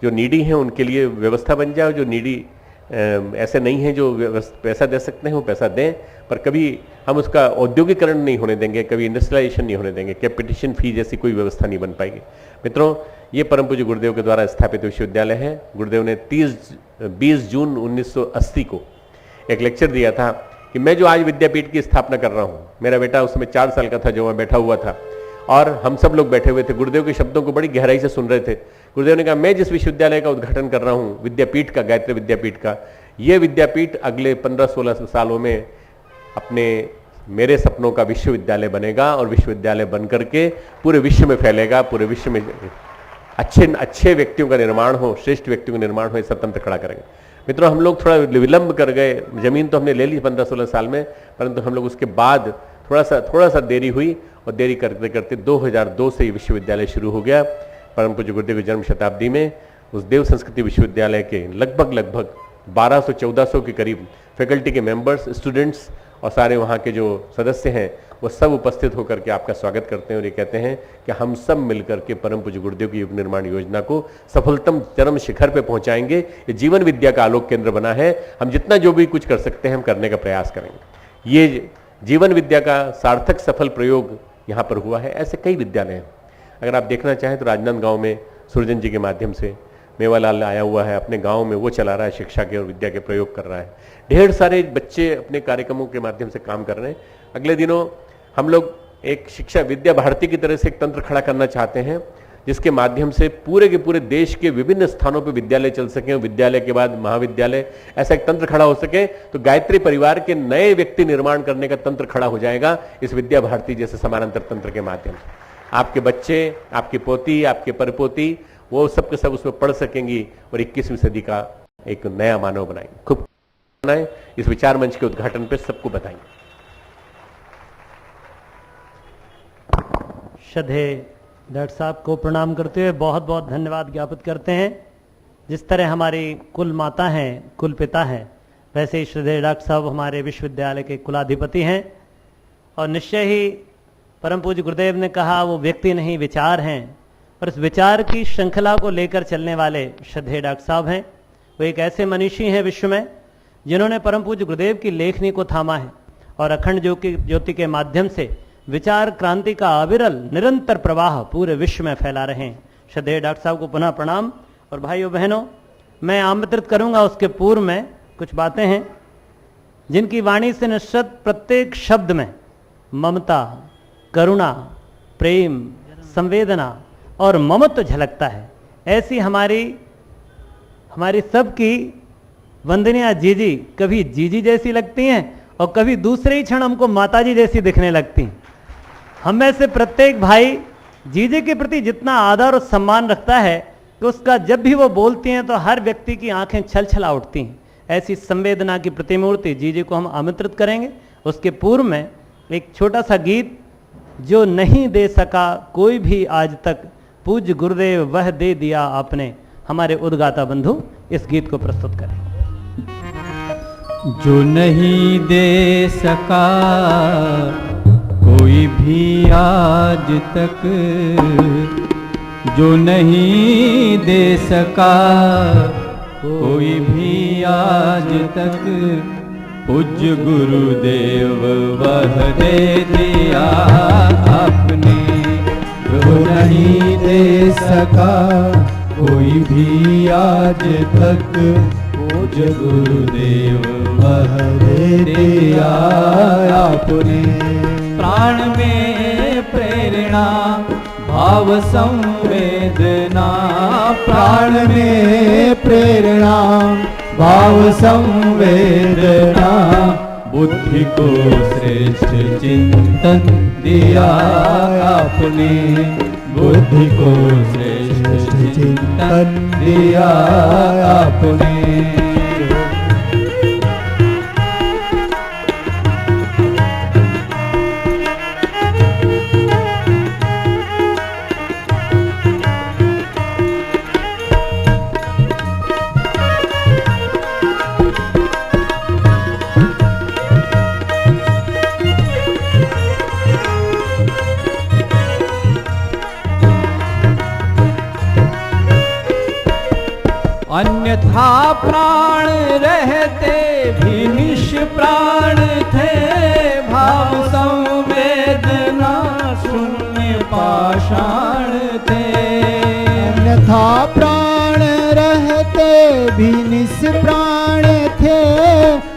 जो नीडी हैं उनके लिए व्यवस्था बन जाए, जो नीडी ऐसे नहीं है जो पैसा दे सकते हैं वो पैसा दें, पर कभी हम उसका औद्योगिकरण नहीं होने देंगे, कभी इंडस्ट्रियलाइजेशन नहीं होने देंगे, कैपिटेशन फी जैसी कोई व्यवस्था नहीं बन पाएगी। मित्रों, ये परम पूज्य गुरुदेव के द्वारा स्थापित विश्वविद्यालय है। गुरुदेव ने 20 जून 1980 को एक लेक्चर दिया था कि मैं जो आज विद्यापीठ की स्थापना कर रहा हूँ, मेरा बेटा उस समय 4 साल का था जो मैं बैठा हुआ था और हम सब लोग बैठे हुए थे, गुरुदेव के शब्दों को बड़ी गहराई से सुन रहे थे। गुरुदेव ने कहा, मैं जिस विश्वविद्यालय का उद्घाटन कर रहा हूँ, विद्यापीठ का, गायत्री विद्यापीठ का, ये विद्यापीठ अगले 15-16 सालों में अपने मेरे सपनों का विश्वविद्यालय बनेगा और विश्वविद्यालय बन करके पूरे विश्व में फैलेगा, पूरे विश्व में अच्छे व्यक्तियों का निर्माण हो, श्रेष्ठ व्यक्तियों का निर्माण हो, सब तंत्र खड़ा करेंगे। मित्रों, हम लोग थोड़ा विलंब कर गए, जमीन तो हमने ले ली 15-16 साल में, परंतु हम लोग उसके बाद थोड़ा सा देरी हुई और देरी करते करते 2002 से ये विश्वविद्यालय शुरू हो गया। परम पूज्य गुरुदेव की जन्म शताब्दी में उस देव संस्कृति विश्वविद्यालय के लगभग 1200-1400 के करीब फैकल्टी के मेंबर्स, स्टूडेंट्स और सारे वहाँ के जो सदस्य हैं वो सब उपस्थित होकर के आपका स्वागत करते हैं और ये कहते हैं कि हम सब मिलकर के परम पूज्य गुरुदेव की युग निर्माण योजना को सफलतम चरम शिखर पे पहुंचाएंगे। ये जीवन विद्या का आलोक केंद्र बना है, हम जितना जो भी कुछ कर सकते हैं हम करने का प्रयास करेंगे। ये जीवन विद्या का सार्थक सफल प्रयोग यहाँ पर हुआ है। ऐसे कई विद्यालय हैं, अगर आप देखना चाहें तो राजनांदगांव में सुरजन जी के माध्यम से मेवालाल आया हुआ है, अपने गांव में वो चला रहा है, शिक्षा के और विद्या के प्रयोग कर रहा है। ढेर सारे बच्चे अपने कार्यक्रमों के माध्यम से काम कर रहे हैं। अगले दिनों हम लोग एक शिक्षा विद्या भारती की तरह से एक तंत्र खड़ा करना चाहते हैं जिसके माध्यम से पूरे के पूरे देश के विभिन्न स्थानों पर विद्यालय चल सके, विद्यालय के बाद महाविद्यालय, ऐसा एक तंत्र खड़ा हो सके तो गायत्री परिवार के नए व्यक्ति निर्माण करने का तंत्र खड़ा हो जाएगा इस विद्या भारती जैसे समानांतर तंत्र के माध्यम से। आपके बच्चे, आपकी पोती, आपके परपोती, वो सब के सब उसमें पढ़ सकेंगी और 21वीं सदी का एक नया मानव बनाएंगे। खूब बनाए, इस विचार मंच के उद्घाटन पे सबको बताएंगे। श्रद्धेय डॉक्टर साहब को प्रणाम करते हुए बहुत बहुत धन्यवाद ज्ञापित करते हैं। जिस तरह हमारी कुल माता हैं, कुल पिता हैं, वैसे ही श्रद्धेय डॉक्टर साहब हमारे विश्वविद्यालय के कुलाधिपति हैं और निश्चय ही परम पूज्य गुरुदेव ने कहा वो व्यक्ति नहीं विचार हैं और इस विचार की श्रृंखला को लेकर चलने वाले श्रद्धेय डॉक्टर साहब हैं। वो एक ऐसे मनीषी हैं विश्व में जिन्होंने परम पूज्य गुरुदेव की लेखनी को थामा है और अखंड ज्योति के माध्यम से विचार क्रांति का अविरल निरंतर प्रवाह पूरे विश्व में फैला रहे हैं। श्रद्धेय डॉक्टर साहब को पुनः प्रणाम। और भाइयों बहनों, मैं आमंत्रित करूंगा, उसके पूर्व में कुछ बातें हैं जिनकी वाणी से निश्चित प्रत्येक शब्द में ममता, करुणा, प्रेम, संवेदना और ममत्व झलकता है। ऐसी हमारी सबकी वंदनिया जीजी कभी जीजी जैसी लगती हैं और कभी दूसरे ही क्षण हमको माताजी जैसी दिखने लगती हैं। हम में से प्रत्येक भाई जीजी के प्रति जितना आदर और सम्मान रखता है कि उसका जब भी वो बोलती हैं तो हर व्यक्ति की आंखें छलछला उठती हैं। ऐसी संवेदना की प्रतिमूर्ति जीजी को हम आमंत्रित करेंगे। उसके पूर्व में एक छोटा सा गीत, जो नहीं दे सका कोई भी आज तक, पूज्य गुरुदेव वह दे दिया आपने, हमारे उद्गाता बंधु इस गीत को प्रस्तुत करें। जो नहीं दे सका कोई भी आज तक, जो नहीं दे सका कोई भी आज तक, पूज्य गुरुदेव वह दे दिया आपने। जो नहीं दे सका कोई भी आज तक, पूज्य गुरुदेव वह दे दिया आपने। प्राण में प्रेरणा भाव संवेदना, प्राण में प्रेरणा भाव संवेदना, बुद्धि को श्रेष्ठ चिंतन दिया आपने। बुद्धि को श्रेष्ठ चिंतन दिया आपने। अन्यथा प्राण रहते भी निष्प्राण थे, भाव संवेदना शून्य पाषाण थे। अन्यथा प्राण रहते भी निष्प्राण थे,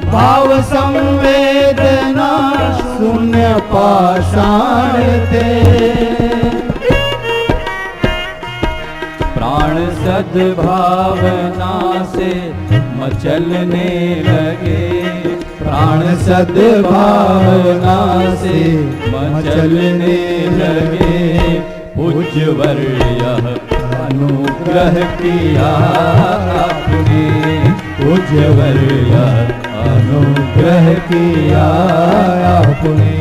भाव संवेदना शून्य पाषाण थे। प्राण सद्भावना से मचलने लगे, प्राण सद्भावना से मचलने लगे। पूज्यवर यह अनुग्रह किया आपने, पूज्यवर यह अनुग्रह किया आपने।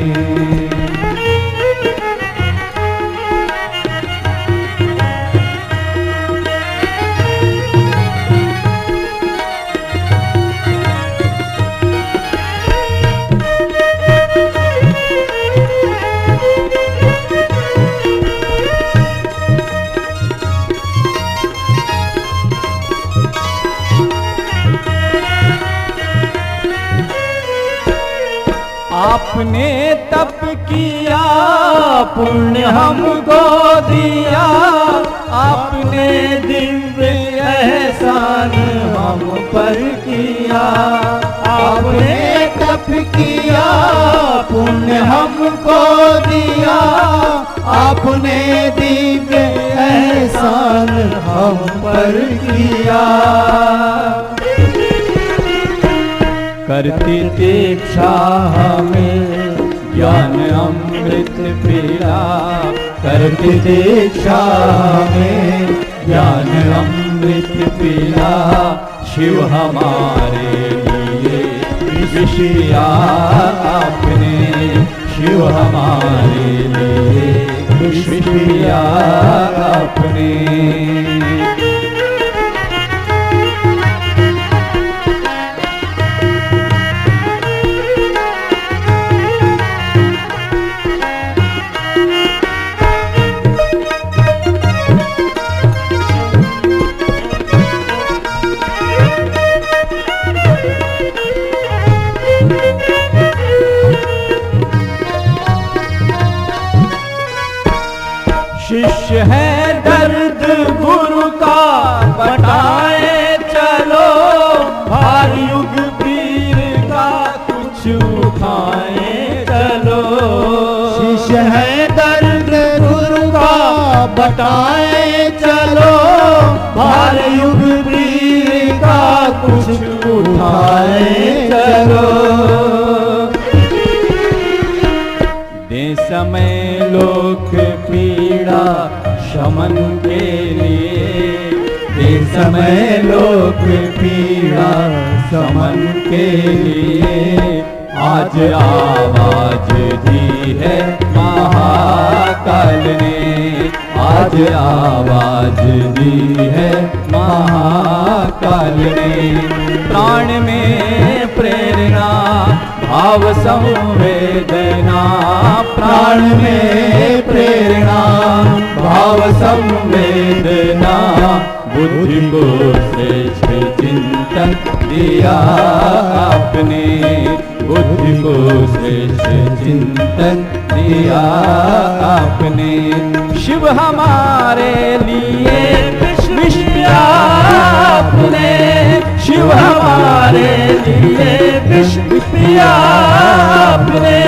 आपने तप किया पुण्य हमको दिया, आपने दिव्य एहसान हम पर किया। आपने तप किया पुण्य हमको दिया, आपने दिव्य एहसान हम पर किया। करती दीक्षा हमें ज्ञान अमृत पिला, करती दीक्षा हमें ज्ञान अमृत पिला। शिव हमारे लिए विष पिया आपने, शिव हमारे लिए विष पिया आपने। शिष्य है दर्द गुरु का बटाए चलो, भार युग पीर का कुछ उठाए चलो। शिष्य है दर्द गुरु का बटाए चलो, भार युग पीर का कुछ उठाए चलो। दे समय लोक पीड़ा शमन के लिए, दे समय लोक पीड़ा शमन के लिए। आज आवाज दी है महाकाल ने, आज आवाज दी है महाकाल ने। प्राण में प्रेरणा भाव संवेदना, प्राण में प्रेरणा भाव संवेदना। बुद्धि को श्रेष्ठ चिंतन दिया आपने, बुद्धि को श्रेष्ठ चिंतन दिया आपने। शिव हमारे लिए विष पिया आपने, शिव हमारे लिए विष पिया आपने।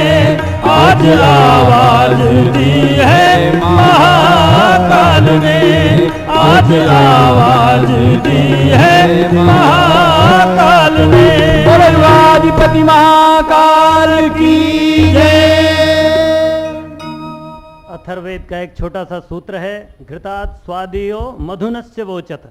आज आवाज दी है महाकाल ने, आज आवाज दी है महाकाल ने। अधिपति महाकाल की जय। अथर्ववेद का एक छोटा सा सूत्र है, घृतात् स्वादियो मधुनस्य वोचत।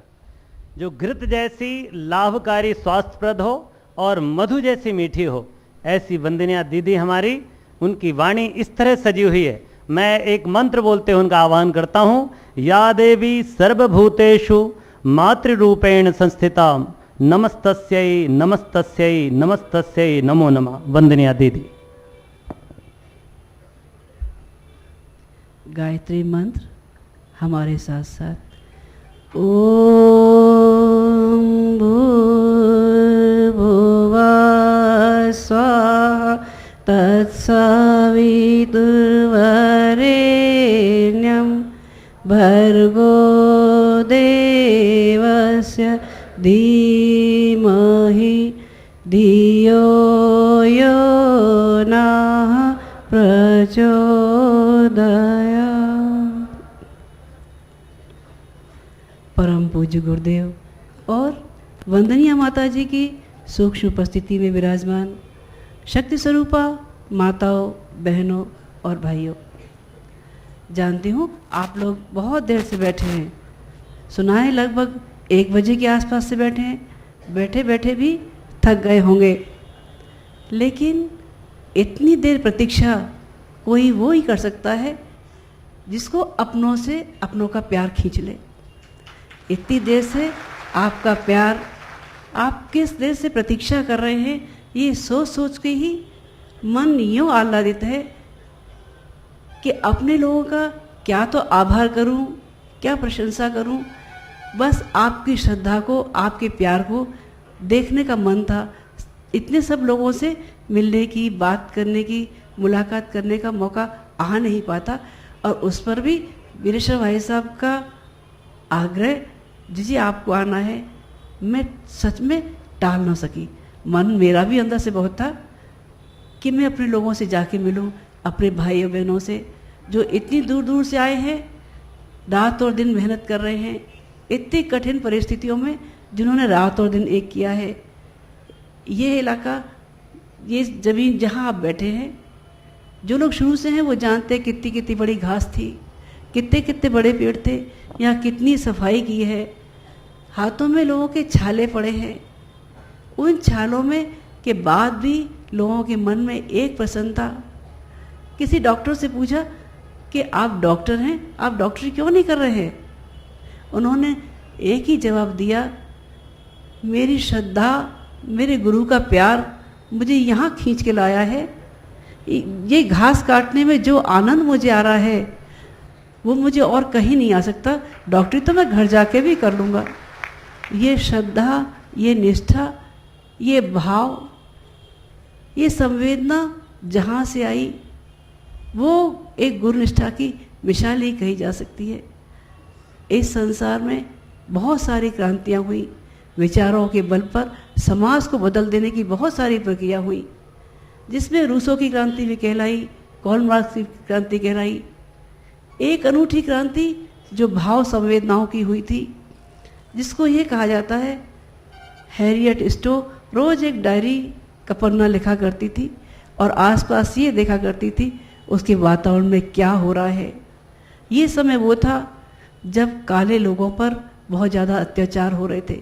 जो घृत जैसी लाभकारी स्वास्थ्यप्रद हो और मधु जैसी मीठी हो, ऐसी वंदनिया दीदी हमारी, उनकी वाणी इस तरह सजी हुई है। मैं एक मंत्र बोलते हुए उनका आह्वान करता हूं। या देवी सर्वभूतेषु मातृरूपेण संस्थिता, नमस्तस्यै नमस्तस्यै नमस्तस्यै नमो नमः। वंदनिया दीदी। गायत्री मंत्र हमारे साथ साथ। ओम भूर्भुवः स्वाहा तत्सवितुर्वरेण्यं भर्गो देवस्य धीमहि धियो यो नः प्रचोदयात्। परम पूज्य गुरुदेव और वंदनीय माता जी की सूक्ष्म उपस्थिति में विराजमान शक्ति स्वरूपा माताओं, बहनों और भाइयों, जानती हूँ आप लोग बहुत देर से बैठे हैं, सुना है लगभग 1 बजे के आसपास से बैठे हैं, बैठे बैठे भी थक गए होंगे, लेकिन इतनी देर प्रतीक्षा कोई वो ही कर सकता है जिसको अपनों से अपनों का प्यार खींच ले। इतनी देर से आपका प्यार, आप किस देर से प्रतीक्षा कर रहे हैं, ये सोच सोच के ही मन यूँ आह्लादित है कि अपने लोगों का क्या तो आभार करूं, क्या प्रशंसा करूं। बस आपकी श्रद्धा को, आपके प्यार को देखने का मन था। इतने सब लोगों से मिलने की, बात करने की, मुलाकात करने का मौका आ नहीं पाता, और उस पर भी वीरेश्वर भाई साहब का आग्रह, जी आपको आना है, मैं सच में टाल ना सकी। मन मेरा भी अंदर से बहुत था कि मैं अपने लोगों से जाके मिलूं, अपने भाइयों बहनों से जो इतनी दूर दूर से आए हैं, रात और दिन मेहनत कर रहे हैं, इतनी कठिन परिस्थितियों में जिन्होंने रात और दिन एक किया है। ये इलाका, ये ज़मीन जहाँ आप बैठे हैं, जो लोग शुरू से हैं वो जानते हैं कितनी कितनी बड़ी घास थी, कितने कितने बड़े पेड़ थे, यहाँ कितनी सफाई की है, हाथों में लोगों के छाले पड़े हैं। उन छालों में के बाद भी लोगों के मन में एक प्रसन्नता। किसी डॉक्टर से पूछा कि आप डॉक्टर हैं, आप डॉक्टरी क्यों नहीं कर रहे हैं? उन्होंने एक ही जवाब दिया, मेरी श्रद्धा, मेरे गुरु का प्यार मुझे यहाँ खींच के लाया है। ये घास काटने में जो आनंद मुझे आ रहा है वो मुझे और कहीं नहीं आ सकता। डॉक्टरी तो मैं घर जाके भी कर लूँगा। ये श्रद्धा, ये निष्ठा, ये भाव, ये संवेदना जहाँ से आई वो एक गुरु निष्ठा की मिसाल ही कही जा सकती है। इस संसार में बहुत सारी क्रांतियाँ हुई, विचारों के बल पर समाज को बदल देने की बहुत सारी प्रक्रिया हुई, जिसमें रूसों की क्रांति भी कहलाई, कार्ल मार्क्स की क्रांति कहलाई। एक अनूठी क्रांति जो भाव संवेदनाओं की हुई थी, जिसको ये कहा जाता है, हैरियट स्टो रोज़ एक डायरी का पन्ना लिखा करती थी और आसपास ये देखा करती थी उसके वातावरण में क्या हो रहा है। ये समय वो था जब काले लोगों पर बहुत ज़्यादा अत्याचार हो रहे थे।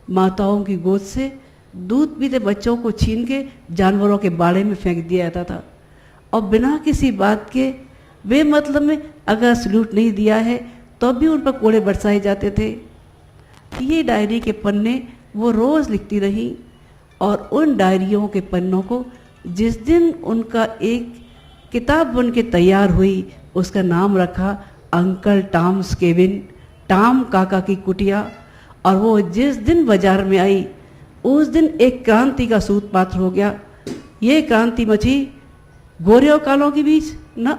माताओं की गोद से दूध पीते बच्चों को छीन के जानवरों के बाड़े में फेंक दिया जाता था, और बिना किसी बात के बेमतलब में अगर सल्यूट नहीं दिया है तो भी उन पर कोड़े बरसाए जाते थे। ये डायरी के पन्ने वो रोज़ लिखती रहीं, और उन डायरियों के पन्नों को जिस दिन उनका एक किताब बन के तैयार हुई, उसका नाम रखा अंकल टॉम्स केबिन, टॉम काका की कुटिया। और वो जिस दिन बाजार में आई उस दिन एक क्रांति का सूत्रपात हो गया। ये क्रांति मची गोरे और कालों के बीच, न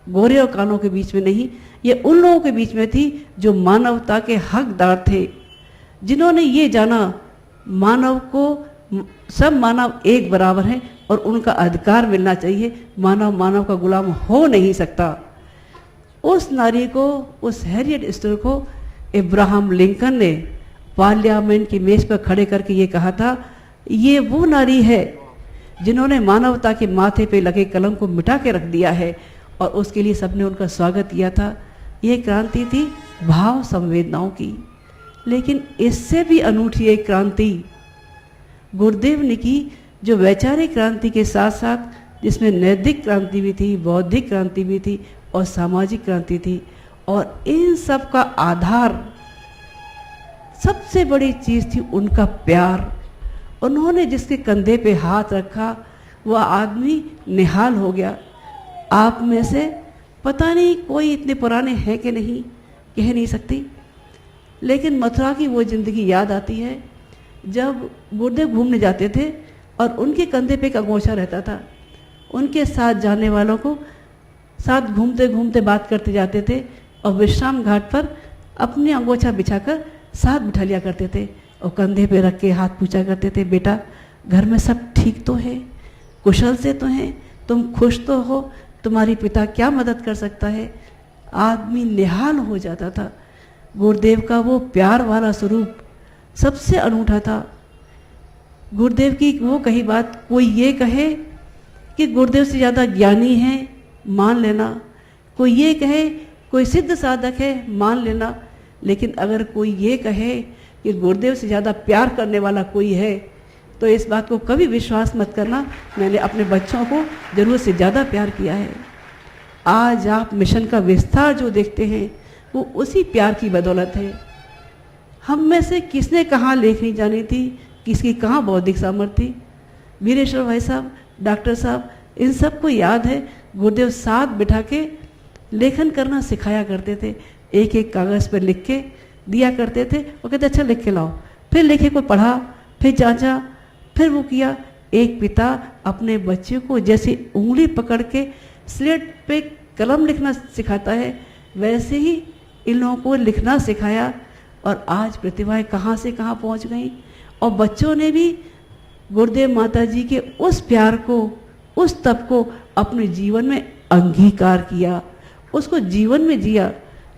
गोरे और कालों के बीच में नहीं, ये उन लोगों के बीच में थी जो मानवता के हकदार थे, जिन्होंने ये जाना मानव को, सब मानव एक बराबर हैं और उनका अधिकार मिलना चाहिए, मानव मानव का गुलाम हो नहीं सकता। उस नारी को, उस हैरियट स्टोर को इब्राहम लिंकन ने पार्लियामेंट की मेज पर खड़े करके ये कहा था, ये वो नारी है जिन्होंने मानवता के माथे पे लगे कलम को मिटा के रख दिया है, और उसके लिए सबने उनका स्वागत किया था। ये क्रांति थी भाव संवेदनाओं की। लेकिन इससे भी अनूठी एक क्रांति गुरुदेव ने की, जो वैचारिक क्रांति के साथ साथ जिसमें नैतिक क्रांति भी थी, बौद्धिक क्रांति भी थी और सामाजिक क्रांति थी। और इन सब का आधार, सबसे बड़ी चीज़ थी उनका प्यार। उन्होंने जिसके कंधे पे हाथ रखा वह आदमी निहाल हो गया। आप में से पता नहीं कोई इतने पुराने हैं कि नहीं, कह नहीं सकती, लेकिन मथुरा की वो ज़िंदगी याद आती है जब गुरुदेव घूमने जाते थे और उनके कंधे पे एक अंगोछा रहता था, उनके साथ जाने वालों को साथ घूमते घूमते बात करते जाते थे और विश्राम घाट पर अपनी अंगोछा बिछाकर साथ बिठा लिया करते थे और कंधे पे रख के हाथ पूछा करते थे, बेटा घर में सब ठीक तो है, कुशल से तो हैं, तुम खुश तो हो, तुम्हारी पिता क्या मदद कर सकता है। आदमी निहाल हो जाता था। गुरुदेव का वो प्यार वाला स्वरूप सबसे अनूठा था। गुरुदेव की वो कही बात, कोई ये कहे कि गुरुदेव से ज़्यादा ज्ञानी है, मान लेना, कोई ये कहे कोई सिद्ध साधक है, मान लेना, लेकिन अगर कोई ये कहे कि गुरुदेव से ज़्यादा प्यार करने वाला कोई है तो इस बात को कभी विश्वास मत करना। मैंने अपने बच्चों को ज़रूरत से ज़्यादा प्यार किया है। आज आप मिशन का विस्तार जो देखते हैं वो उसी प्यार की बदौलत है। हम में से किसने कहाँ लेखनी जानी थी, किसकी कहाँ बौद्धिक सामर्थ्य थी। वीरेश्वर भाई साहब, डॉक्टर साहब, इन सबको याद है गुरुदेव साथ बिठा के लेखन करना सिखाया करते थे। एक एक कागज़ पर लिख के दिया करते थे और कहते अच्छा लिख के लाओ। फिर लिखे को पढ़ा, फिर जांचा, फिर वो किया। एक पिता अपने बच्चे को जैसे उंगली पकड़ के स्लेट पे कलम लिखना सिखाता है, वैसे ही इन लोगों को लिखना सिखाया। और आज प्रतिभाएं कहाँ से कहाँ पहुँच गई। और बच्चों ने भी गुरुदेव माता जी के उस प्यार को, उस तप को अपने जीवन में अंगीकार किया, उसको जीवन में जिया।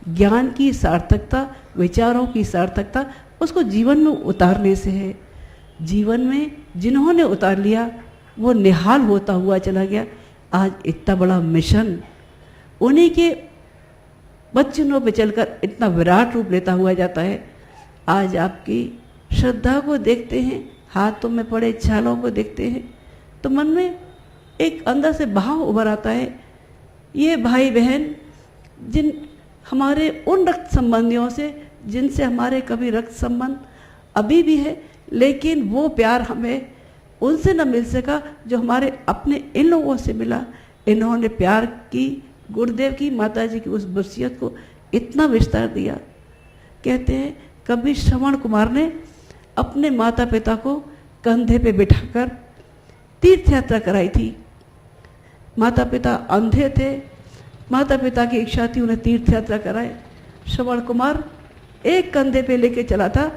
ज्ञान की सार्थकता, विचारों की सार्थकता उसको जीवन में उतारने से है। जीवन में जिन्होंने उतार लिया वो निहाल होता हुआ चला गया। आज इतना बड़ा मिशन उन्हीं के बच्चनों पे चलकर इतना विराट रूप लेता हुआ जाता है। आज आपकी श्रद्धा को देखते हैं, हाथों में पड़े छालों को देखते हैं तो मन में एक अंदर से भाव उभर आता है। ये भाई बहन जिन हमारे उन रक्त संबंधियों से जिनसे हमारे कभी रक्त संबंध अभी भी है, लेकिन वो प्यार हमें उनसे न मिल सका जो हमारे अपने इन लोगों से मिला। इन्होंने प्यार की, गुरुदेव की, माता जी की उस वसीयत को इतना विस्तार दिया। कहते हैं कभी श्रवण कुमार ने अपने माता पिता को कंधे पे बिठाकर तीर्थ यात्रा कराई थी। माता पिता अंधे थे, माता पिता की इच्छा थी उन्हें तीर्थ यात्रा कराए। श्रवण कुमार एक कंधे पे लेके चला था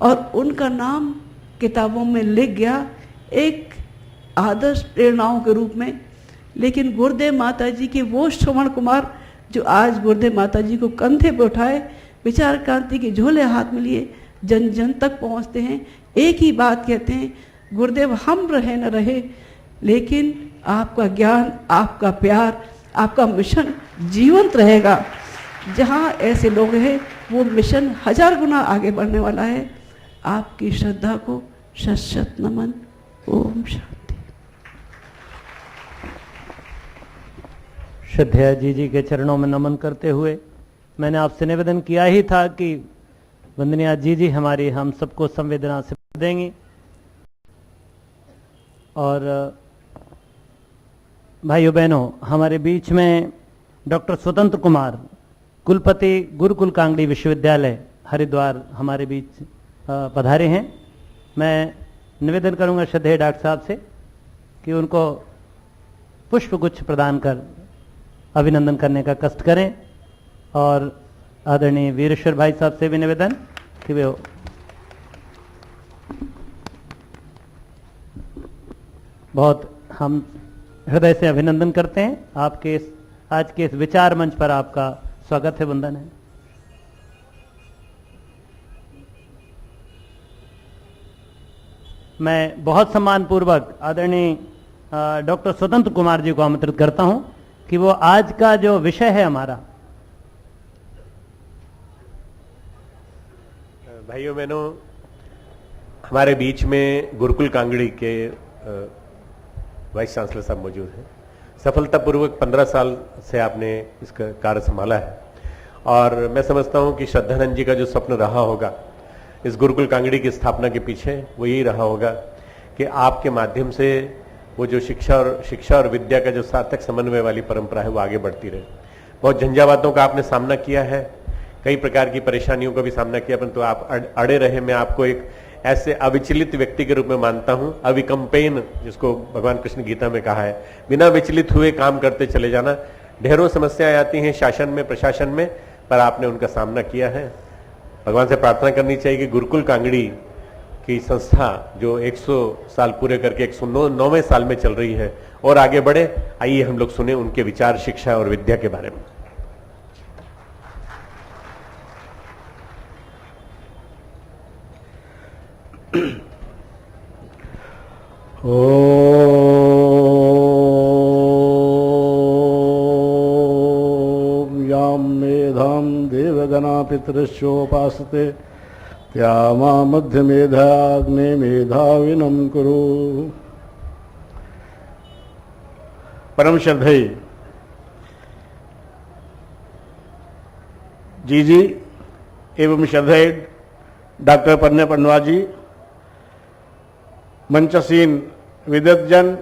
और उनका नाम किताबों में लिख गया एक आदर्श प्रेरणाओं के रूप में। लेकिन गुरुदेव माता जी के वो श्रवण कुमार जो आज गुरुदेव माता जी को कंधे पे उठाए, विचार क्रांति के झोले हाथ में लिए जन जन तक पहुंचते हैं, एक ही बात कहते हैं, गुरुदेव हम रहे न रहे लेकिन आपका ज्ञान, आपका प्यार, आपका मिशन जीवंत रहेगा। जहाँ ऐसे लोग हैं वो मिशन 1000 गुना आगे बढ़ने वाला है। आपकी श्रद्धा को शत शत नमन। ओम शांति। श्रद्धेय जी के चरणों में नमन करते हुए मैंने आपसे निवेदन किया ही था कि वंदनीय जी हमारी हम सबको संवेदना से देंगी। और भाइयों बहनों, हमारे बीच में डॉक्टर स्वतंत्र कुमार, कुलपति गुरुकुल कांगड़ी विश्वविद्यालय हरिद्वार, हमारे बीच पधारे हैं। मैं निवेदन करूंगा श्रद्धेय डॉक्टर साहब से कि उनको पुष्पगुच्छ प्रदान कर अभिनंदन करने का कष्ट करें। और आदरणीय वीरेश्वर भाई साहब से भी निवेदन कि वे बहुत हम हृदय से अभिनंदन करते हैं। आपके आज के इस विचार मंच पर आपका स्वागत है, वंदन है। मैं बहुत सम्मानपूर्वक आदरणीय डॉक्टर स्वतंत्र कुमार जी को आमंत्रित करता हूं कि वो आज का जो विषय है हमारा। भाइयों बहनों, हमारे बीच में गुरुकुल कांगड़ी के वाइस चांसलर साहब मौजूद हैं। सफलतापूर्वक 15 साल से आपने इसका कार्य संभाला है और मैं समझता हूं कि श्रद्धानंद जी का जो स्वप्न रहा होगा इस गुरुकुल कांगड़ी की स्थापना के पीछे वो यही रहा होगा कि आपके माध्यम से वो जो शिक्षा और विद्या का जो सार्थक समन्वय वाली परंपरा है वो आगे बढ़ती रहे। बहुत झंझावातों का आपने सामना किया है, कई प्रकार की परेशानियों का भी सामना किया, परंतु आप अड़े रहे। मैं आपको ऐसे अविचलित व्यक्ति के रूप में मानता हूं। अविकंपेन, जिसको भगवान कृष्ण गीता में कहा है, बिना विचलित हुए काम करते चले जाना। ढेरों समस्याएं आती हैं शासन में, प्रशासन में, पर आपने उनका सामना किया है। भगवान से प्रार्थना करनी चाहिए कि गुरुकुल कांगड़ी की संस्था जो 100 साल पूरे करके 109वें साल में चल रही है और आगे बढ़े। आइए हम लोग सुने उनके विचार, शिक्षा और विद्या के बारे में। यां मेधां देवगणा पितृश्चोपासते त्यामा मध्यमेधाग्ने मेधाविनं कुरु। परम श्रद्धेय जी एवं श्रद्धेय डॉक्टर पन्ने पन्नवा जी, मंचसीन विद्वतजन,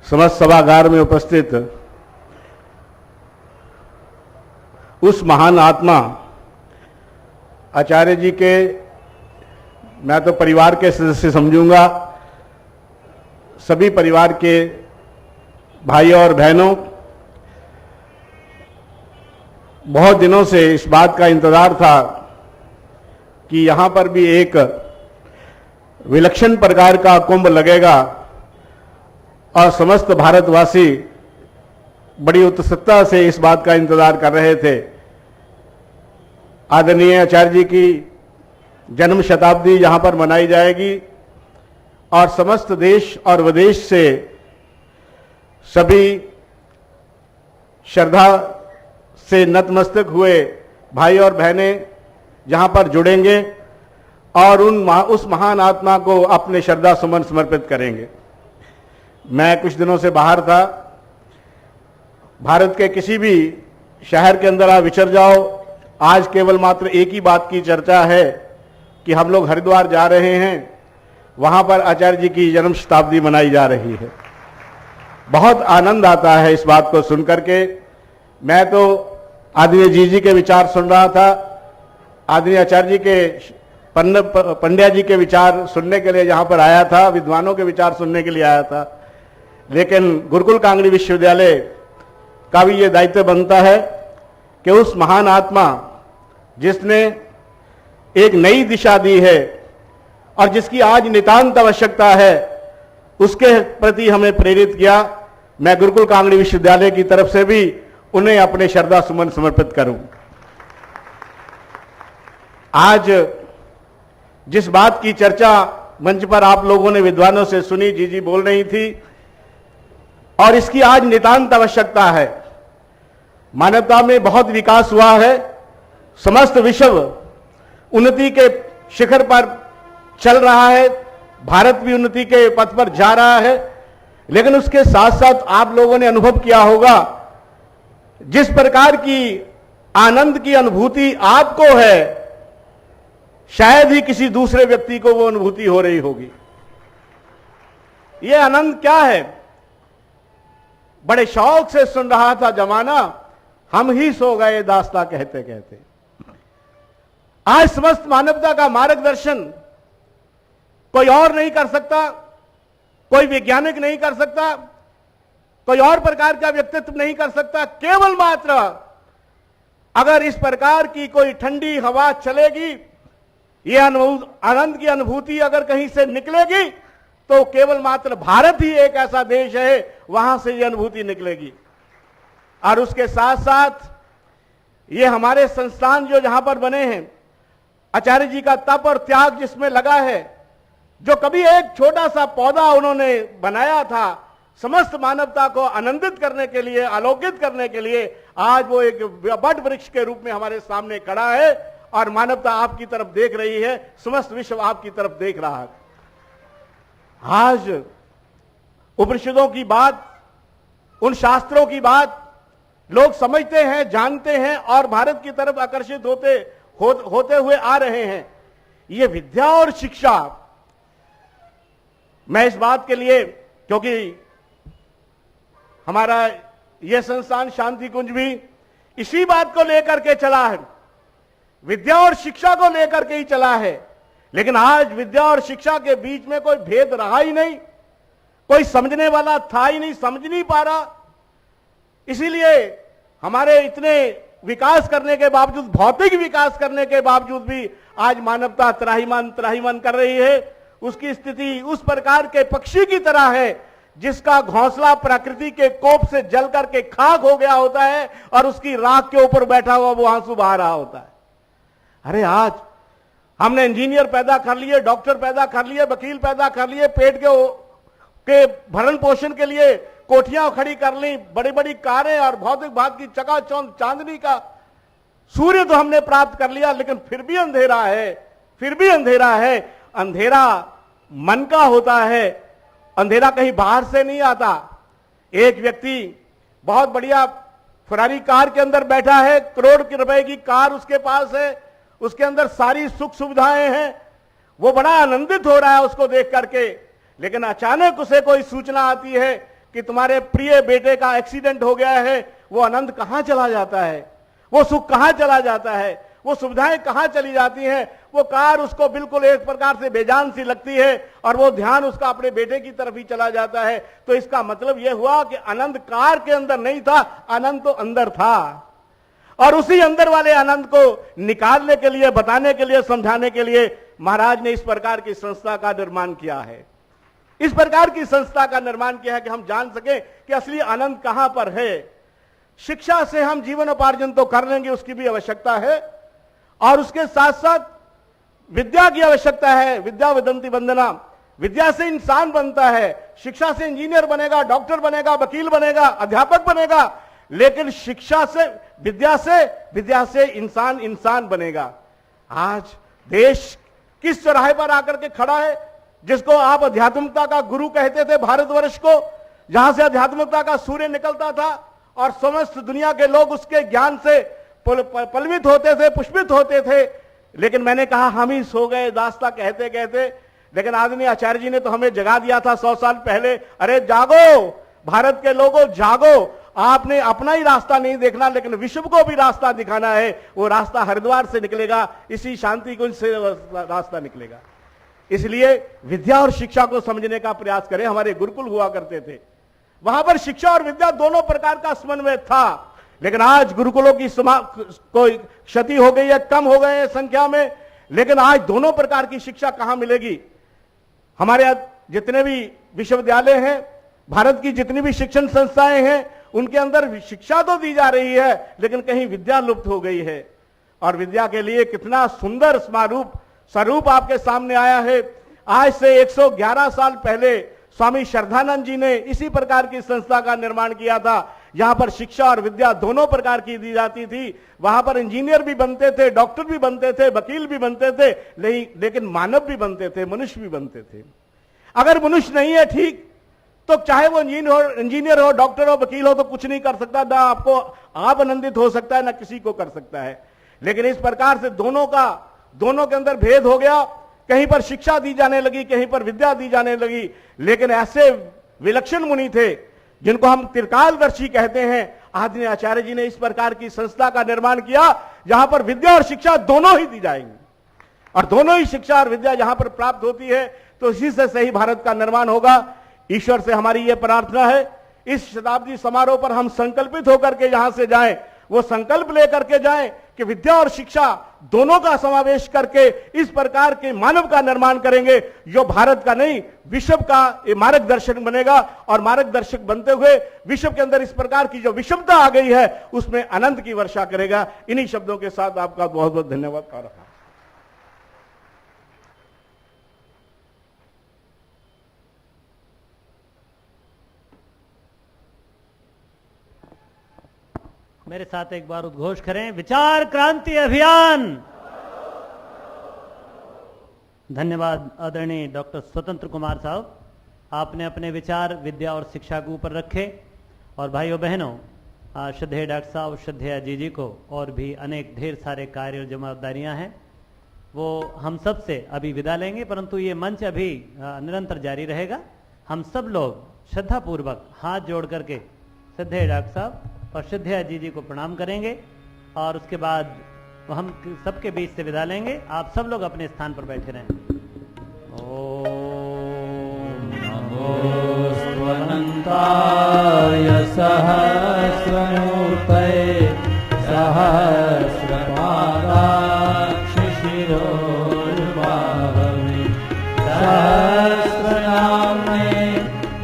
समस्त सभागार में उपस्थित उस महान आत्मा आचार्य जी के, मैं तो परिवार के सदस्य समझूंगा, सभी परिवार के भाइयों और बहनों, बहुत दिनों से इस बात का इंतजार था कि यहां पर भी एक विलक्षण प्रकार का कुंभ लगेगा और समस्त भारतवासी बड़ी उत्सुकता से इस बात का इंतजार कर रहे थे। आदरणीय आचार्य जी की जन्म शताब्दी यहां पर मनाई जाएगी और समस्त देश और विदेश से सभी श्रद्धा से नतमस्तक हुए भाई और बहनें यहां पर जुड़ेंगे और उस महान आत्मा को अपने श्रद्धा सुमन समर्पित करेंगे। मैं कुछ दिनों से बाहर था। भारत के किसी भी शहर के अंदर आप विचर जाओ, आज केवल मात्र एक ही बात की चर्चा है कि हम लोग हरिद्वार जा रहे हैं, वहां पर आचार्य जी की जन्म शताब्दी मनाई जा रही है। बहुत आनंद आता है इस बात को सुनकर के। मैं तो आदरणीय जी के विचार सुन रहा था, आदरणीय आचार्य जी के पंड्या जी के विचार सुनने के लिए यहां पर आया था, विद्वानों के विचार सुनने के लिए आया था, लेकिन गुरुकुल कांगड़ी विश्वविद्यालय का भी ये दायित्व बनता है कि उस महान आत्मा जिसने एक नई दिशा दी है और जिसकी आज नितांत आवश्यकता है, उसके प्रति हमें प्रेरित किया। मैं गुरुकुल कांगड़ी विश्वविद्यालय की तरफ से भी उन्हें अपने श्रद्धा सुमन समर्पित करूं। आज जिस बात की चर्चा मंच पर आप लोगों ने विद्वानों से सुनी, जी बोल रही थी, और इसकी आज नितांत आवश्यकता है। मानवता में बहुत विकास हुआ है, समस्त विश्व उन्नति के शिखर पर चल रहा है, भारत भी उन्नति के पथ पर जा रहा है, लेकिन उसके साथ साथ आप लोगों ने अनुभव किया होगा जिस प्रकार की आनंद की अनुभूति आपको है, शायद ही किसी दूसरे व्यक्ति को वो अनुभूति हो रही होगी। ये आनंद क्या है? बड़े शौक से सुन रहा था जमाना, हम ही सो गए दास्ता कहते कहते। आज समस्त मानवता का मार्गदर्शन कोई और नहीं कर सकता, कोई वैज्ञानिक नहीं कर सकता, कोई और प्रकार का व्यक्तित्व नहीं कर सकता। केवल मात्र अगर इस प्रकार की कोई ठंडी हवा चलेगी, ये आनंद की अनुभूति अगर कहीं से निकलेगी, तो केवल मात्र भारत ही एक ऐसा देश है वहां से ये अनुभूति निकलेगी। और उसके साथ साथ ये हमारे संस्थान जो जहां पर बने हैं, आचार्य जी का तप और त्याग जिसमें लगा है, जो कभी एक छोटा सा पौधा उन्होंने बनाया था समस्त मानवता को आनंदित करने के लिए, आलोकित करने के लिए, आज वो एक बड़ वृक्ष के रूप में हमारे सामने खड़ा है और मानवता आपकी तरफ देख रही है, समस्त विश्व आपकी तरफ देख रहा है। आज उपनिषदों की बात, उन शास्त्रों की बात लोग समझते हैं, जानते हैं और भारत की तरफ आकर्षित होते हुए आ रहे हैं। ये विद्या और शिक्षा, मैं इस बात के लिए, क्योंकि हमारा यह संस्थान शांति कुंज भी इसी बात को लेकर के चला है, विद्या और शिक्षा को लेकर के ही चला है, लेकिन आज विद्या और शिक्षा के बीच में कोई भेद रहा ही नहीं, कोई समझने वाला था ही नहीं, समझ नहीं पा रहा। इसीलिए हमारे इतने विकास करने के बावजूद, भौतिक विकास करने के बावजूद भी आज मानवता त्राहिमाम कर रही है। उसकी स्थिति उस प्रकार के पक्षी की तरह है जिसका घोंसला प्रकृति के कोप से जल करके खाक हो गया होता है और उसकी राख के ऊपर बैठा हुआ वो आंसू बहा रहा होता है। अरे आज हमने इंजीनियर पैदा कर लिए, डॉक्टर पैदा कर लिए, वकील पैदा कर लिए, पेट के भरण पोषण के लिए कोठियां खड़ी कर ली, बड़ी बड़ी कारें और भौतिक बात की चकाचौंध चांदनी का सूर्य तो हमने प्राप्त कर लिया, लेकिन फिर भी अंधेरा है, फिर भी अंधेरा है। अंधेरा मन का होता है, अंधेरा कहीं बाहर से नहीं आता। एक व्यक्ति बहुत बढ़िया फरारी कार के अंदर बैठा है, करोड़ के रुपए की कार उसके पास है, उसके अंदर सारी सुख सुविधाएं हैं, वो बड़ा आनंदित हो रहा है उसको देख करके। लेकिन अचानक उसे कोई सूचना आती है कि तुम्हारे प्रिय बेटे का एक्सीडेंट हो गया है। वो आनंद कहां चला जाता है, वो सुख कहां चला जाता है, वो सुविधाएं कहां चली जाती हैं। वो कार उसको बिल्कुल एक प्रकार से बेजान सी लगती है और वो ध्यान उसका अपने बेटे की तरफ ही चला जाता है। तो इसका मतलब यह हुआ कि आनंद कार के अंदर नहीं था, आनंद तो अंदर था। और उसी अंदर वाले आनंद को निकालने के लिए, बताने के लिए, समझाने के लिए महाराज ने इस प्रकार की संस्था का निर्माण किया है। इस प्रकार की संस्था का निर्माण किया है कि हम जान सके कि असली आनंद कहां पर है। शिक्षा से हम जीवन उपार्जन तो कर लेंगे, उसकी भी आवश्यकता है, और उसके साथ साथ विद्या की आवश्यकता है। विद्या वेदन्ति वंदना, विद्या से इंसान बनता है। शिक्षा से इंजीनियर बनेगा, डॉक्टर बनेगा, वकील बनेगा, अध्यापक बनेगा, लेकिन शिक्षा से, विद्या से इंसान बनेगा। आज देश किस चौराहे पर आकर के खड़ा है, जिसको आप अध्यात्मिकता का गुरु कहते थे, भारतवर्ष को, जहां से अध्यात्मिकता का सूर्य निकलता था और समस्त दुनिया के लोग उसके ज्ञान से पलवित होते थे, पुष्पित होते थे। लेकिन मैंने कहा हम ही सो गए दास्ता कहते कहते, लेकिन आदरणीय आचार्य जी ने तो हमें जगा दिया था 100 साल पहले। अरे जागो भारत के लोगों, जागो, आपने अपना ही रास्ता नहीं देखना, लेकिन विश्व को भी रास्ता दिखाना है। वो रास्ता हरिद्वार से निकलेगा, इसी शांति कुंज से रास्ता निकलेगा। इसलिए विद्या और शिक्षा को समझने का प्रयास करें। हमारे गुरुकुल हुआ करते थे, वहां पर शिक्षा और विद्या दोनों प्रकार का समन्वय था। लेकिन आज गुरुकुलों की कोई क्षति हो गई है, कम हो गए हैं संख्या में, लेकिन आज दोनों प्रकार की शिक्षा कहां मिलेगी। हमारे जितने भी विश्वविद्यालय हैं, भारत की जितनी भी शिक्षण संस्थाएं हैं, उनके अंदर शिक्षा तो दी जा रही है, लेकिन कहीं विद्या लुप्त हो गई है। और विद्या के लिए कितना सुंदर स्वरूप आपके सामने आया है। आज से 111 साल पहले स्वामी श्रद्धानंद जी ने इसी प्रकार की संस्था का निर्माण किया था, जहां पर शिक्षा और विद्या दोनों प्रकार की दी जाती थी। वहां पर इंजीनियर भी बनते थे, डॉक्टर भी बनते थे, वकील भी बनते थे, लेकिन मानव भी बनते थे, मनुष्य भी बनते थे। अगर मनुष्य नहीं है ठीक, तो चाहे वो इंजीनियर हो, डॉक्टर हो, वकील हो, तो कुछ नहीं कर सकता, ना आपको आप आनंदित हो सकता है, ना किसी को कर सकता है। लेकिन इस प्रकार से दोनों के अंदर भेद हो गया। कहीं पर शिक्षा दी जाने लगी, कहीं पर विद्या दी जाने लगी। लेकिन ऐसे विलक्षण मुनि थे जिनको हम त्रिकालदर्शी कहते हैं। आदरणीय आचार्य जी ने इस प्रकार की संस्था का निर्माण किया, जहां पर विद्या और शिक्षा दोनों ही दी जाएंगी, और दोनों ही शिक्षा और विद्या जहां पर प्राप्त होती है, तो इसी से सही भारत का निर्माण होगा। ईश्वर से हमारी यह प्रार्थना है, इस शताब्दी समारोह पर हम संकल्पित होकर के यहां से जाएं, वो संकल्प लेकर के जाएं कि विद्या और शिक्षा दोनों का समावेश करके इस प्रकार के मानव का निर्माण करेंगे, जो भारत का नहीं विश्व का मार्गदर्शक बनेगा। और मार्गदर्शक बनते हुए विश्व के अंदर इस प्रकार की जो विषमता आ गई है, उसमें आनंद की वर्षा करेगा। इन्हीं शब्दों के साथ आपका बहुत बहुत धन्यवाद। मेरे साथ एक बार उद्घोष करें, विचार क्रांति अभियान। धन्यवाद आदरणीय डॉक्टर स्वतंत्र कुमार साहब, आपने अपने विचार विद्या और शिक्षा के ऊपर रखे। और भाइयों बहनों, श्रद्धेय डॉक्टर साहब, श्रद्धेय जी को और भी अनेक ढेर सारे कार्य और जिम्मेदारियां हैं, वो हम सब से अभी विदा लेंगे, परंतु ये मंच अभी निरंतर जारी रहेगा। हम सब लोग श्रद्धापूर्वक हाथ जोड़ करके श्रद्धेय डॉक्टर साहब और श्रद्धेय जी को प्रणाम करेंगे, और उसके बाद हम सबके बीच से विदा लेंगे। आप सब लोग अपने स्थान पर बैठे रहें। नमोऽस्त्वनन्ताय सहस्रमूर्तये सहस्रपादाक्षशिरोर्बाहवे सहस्रनाम्ने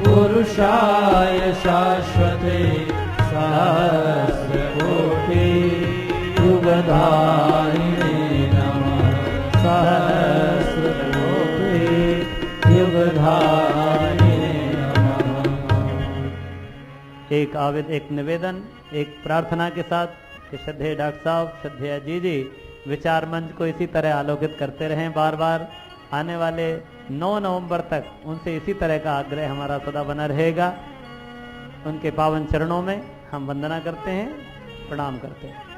पुरुषाय शाश्वते सहस्रकोटि युगधारिणे नमः सहस्रकोटि युगधारिणे नमः। एक निवेदन, एक प्रार्थना के साथ कि श्रद्धेय डॉक्टर साहब, श्रद्धेय जी विचार मंच को इसी तरह आलोकित करते रहें बार बार। आने वाले 9 नवंबर तक उनसे इसी तरह का आग्रह हमारा सदा बना रहेगा। उनके पावन चरणों में हम वंदना करते हैं, प्रणाम करते हैं।